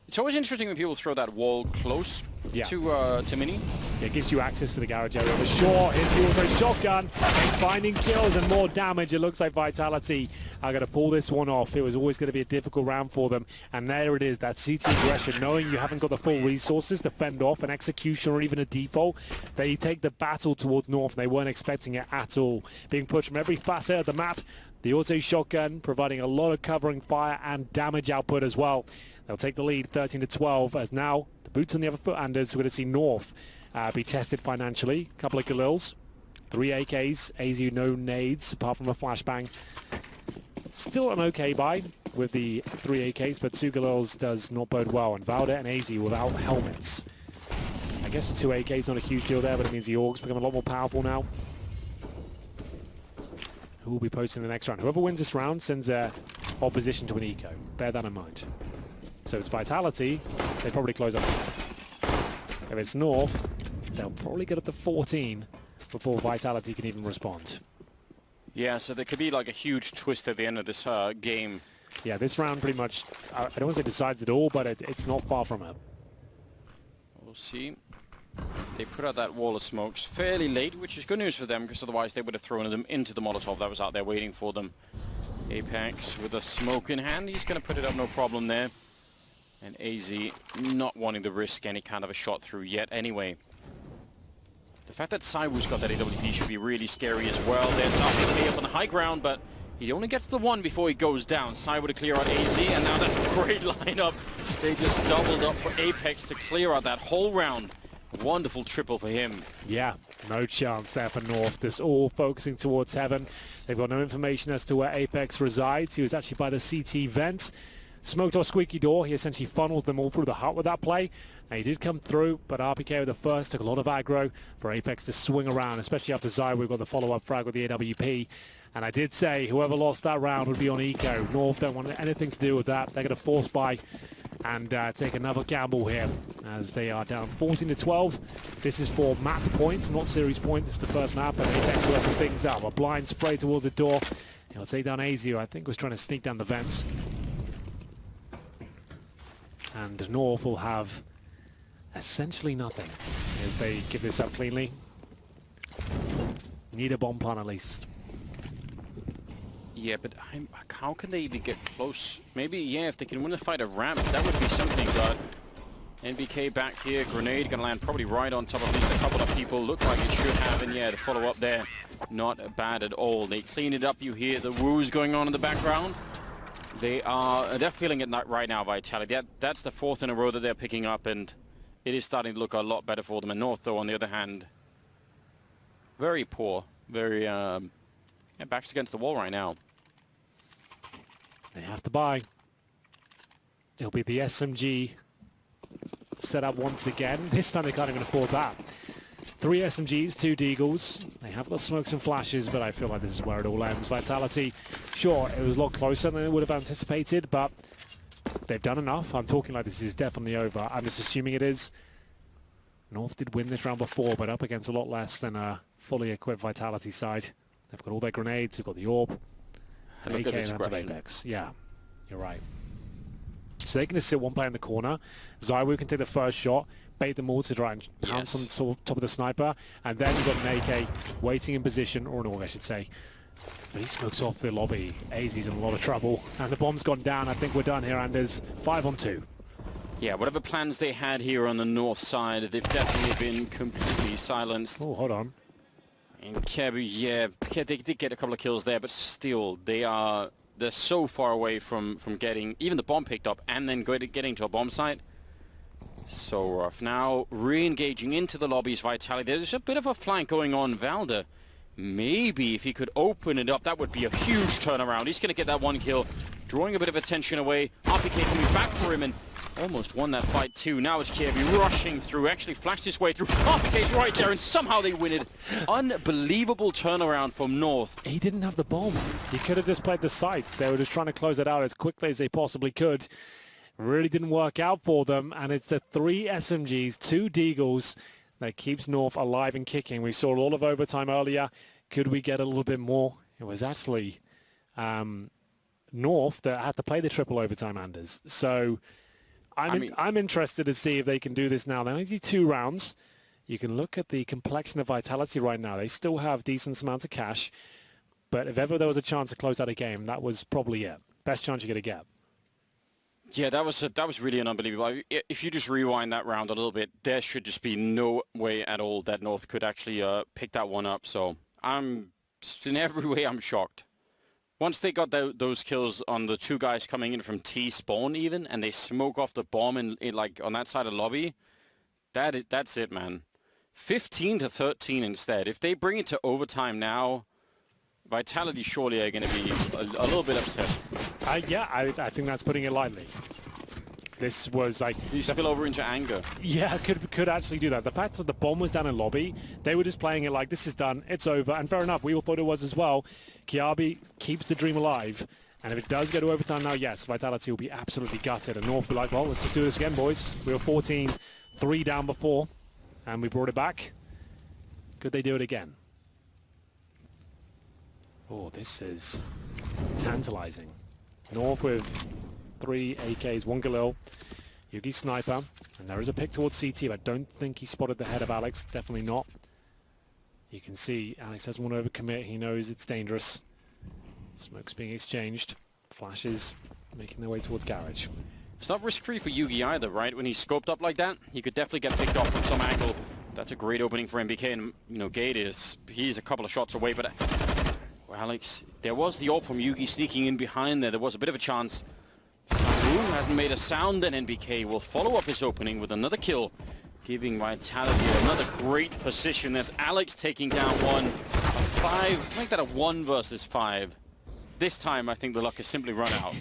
it's always interesting when people throw that wall close to Mini. It gives you access to the garage area. The short hits you with a shotgun. It's finding kills and more damage. It looks like Vitality are going to pull this one off. It was always going to be a difficult round for them. And there it is, that CT aggression. Knowing you haven't got the full resources to fend off an execution or even a default, they take the battle towards North. They weren't expecting it at all. Being pushed from every facet of the map. The auto shotgun providing a lot of covering fire and damage output as well. They'll take the lead 13-12 as now the boots on the other foot, Anders. We're going to see North be tested financially. A couple of Galils, 3 AKs, AZ no nades apart from a flashbang. Still an okay buy with the 3 AKs, but 2 Galils does not bode well. And Valda and AZ without helmets. I guess the 2 AKs not a huge deal there, but it means the AUG's become a lot more powerful now. Who will be posting the next round? Whoever wins this round sends their opposition to an eco. Bear that in mind. So if it's Vitality, they probably close up. If it's North, they'll probably get up to 14 before Vitality can even respond. Yeah, so there could be like a huge twist at the end of this game. Yeah, this round pretty much, I don't want to say decides it all, but it's not far from it. We'll see. They put out that wall of smokes fairly late, which is good news for them, because otherwise they would have thrown them into the Molotov that was out there waiting for them. Apex with a smoke in hand. He's going to put it up, no problem there. And AZ not wanting to risk any kind of a shot through yet anyway. The fact that Saiwu's got that AWP should be really scary as well. There's RPK up on the high ground, but he only gets the one before he goes down. Saiwu to clear out AZ, and now that's a great lineup. They just doubled up for Apex to clear out that whole round. Wonderful triple for him. Yeah, no chance there for North. Just all focusing towards Heaven. They've got no information as to where Apex resides. He was actually by the CT vent. Smoked off squeaky door. He essentially funnels them all through the hut with that play. And he did come through, but RPK with the first took a lot of aggro for Apex to swing around, especially after Saiwu got the follow-up frag with the AWP. And I did say whoever lost that round would be on eco. North don't want anything to do with that. They're going to force buy and take another gamble here as they are down 14-12. This is for map points, not series points. It's the first map, and Apex will open things up. A blind spray towards the door. He'll take down AZU. I think was trying to sneak down the vents. And North will have essentially nothing as they give this up cleanly. Need a bomb plant at least. Yeah, but how can they even get close? Maybe, yeah, if they can win the fight a ramp, that would be something, but NBK back here, grenade gonna land probably right on top of at least a couple of people. Look like it should have, and yeah, the follow-up there, not bad at all. They clean it up, you hear the woos going on in the background. They're feeling it right now, Vitality. That's the fourth in a row that they're picking up, and it is starting to look a lot better for them. And North, though, on the other hand, very poor, very, yeah, backs against the wall right now. They have to buy. It'll be the SMG set up once again. This time they can't even afford that. 3 SMGs, 2 Deagles. They have got smokes and flashes, but I feel like this is where it all ends. Vitality, sure, it was a lot closer than they would have anticipated, but they've done enough. I'm talking like this is definitely over. I'm just assuming it is. North did win this round before, but up against a lot less than a fully equipped Vitality side. They've got all their grenades, they've got the AWP. And look AK at this and aggression. Apex. Yeah, you're right. So they can just sit one player in the corner. Zaiwu can take the first shot, bait them all to try and pounce on top of the sniper, and then you've got an AK waiting in position, or an AUG I should say. But he smokes off the lobby. AZ's in a lot of trouble, and the bomb's gone down. I think we're done here, Anders. 5-on-2. Yeah, whatever plans they had here on the north side, they've definitely been completely silenced. Oh, hold on. And Kebu, yeah, they did get a couple of kills there, but still, they're so far away from getting even the bomb picked up and then getting to a bomb site. So rough. Now, re-engaging into the lobby's Vitality. There's a bit of a flank going on. Valda, maybe if he could open it up, that would be a huge turnaround. He's going to get that one kill, drawing a bit of attention away. RPK coming back for him and almost won that fight too. Now it's Kirby rushing through, actually flashed his way through. RPK's right there, and somehow they win it. Unbelievable turnaround from North. He didn't have the bomb. He could have just played the sites. They were just trying to close it out as quickly as they possibly could. Really didn't work out for them, and it's the 3 SMGs, 2 Deagles that keeps North alive and kicking. We saw a lot of overtime earlier. Could we get a little bit more? It was actually North that had to play the triple overtime, Anders. So I'm interested to see if they can do this now. They're only 2 rounds. You can look at the complexion of Vitality right now. They still have decent amounts of cash, but if ever there was a chance to close out a game, that was probably it. Best chance you're going to get. Yeah, that was really an unbelievable. If you just rewind that round a little bit, there should just be no way at all that North could actually pick that one up. So in every way, I'm shocked. Once they got those kills on the 2 guys coming in from T spawn even, and they smoke off the bomb in like on that side of the lobby, that's it, man. 15-13 instead. If they bring it to overtime now, Vitality surely are going to be a little bit upset. Yeah, I think that's putting it lightly. This was like... You spill over into anger. Yeah, could actually do that. The fact that the bomb was down in lobby, they were just playing it like, this is done, it's over, and fair enough, we all thought it was as well. Kiabi keeps the dream alive, and if it does go to overtime now, yes, Vitality will be absolutely gutted, and North will be like, well, let's just do this again, boys. We were 14-3 down before, and we brought it back. Could they do it again? Oh, this is tantalizing. North with 3 AKs, 1 Galil, Yugi sniper, and there is a pick towards CT, but I don't think he spotted the head of Alex, definitely not. You can see Alex doesn't want to overcommit, he knows it's dangerous. Smoke's being exchanged, flashes making their way towards garage. It's not risk-free for Yugi either, right? When he's scoped up like that, he could definitely get picked off from some angle. That's a great opening for MBK, and you know, Gate he's a couple of shots away, but well, Alex, there was the ult from Yugi sneaking in behind there. There was a bit of a chance. Samu hasn't made a sound, and NBK will follow up his opening with another kill, giving Vitality another great position as Alex taking down one. A 5, make that a 1 versus 5. This time, I think the luck has simply run out.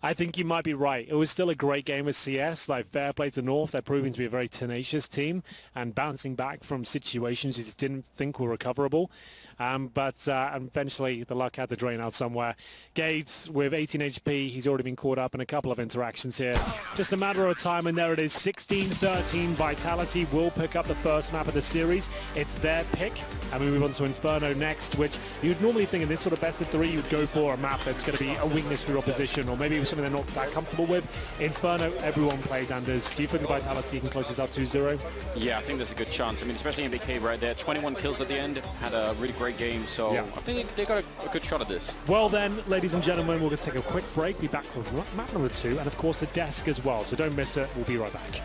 I think you might be right. It was still a great game with CS. Like, fair play to North. They're proving to be a very tenacious team and bouncing back from situations you just didn't think were recoverable. But eventually the luck had to drain out somewhere. Gates with 18 HP. He's already been caught up in a couple of interactions here. Just a matter of time, and there it is. 16-13. Vitality will pick up the first map of the series. It's their pick. And we move on to Inferno next, which you'd normally think in this sort of best of 3 you'd go for a map that's going to be a weakness for your opposition, or maybe something they're not that comfortable with. Inferno, everyone plays Anders. Do you think Vitality can close this out 2-0? Yeah, I think there's a good chance. I mean, especially MBK right there. 21 kills at the end. Had a really great game, so yeah. I think they got a good shot at this. Well then, ladies and gentlemen, we're going to take a quick break. Be back with map number 2, and of course the desk as well. So don't miss it. We'll be right back.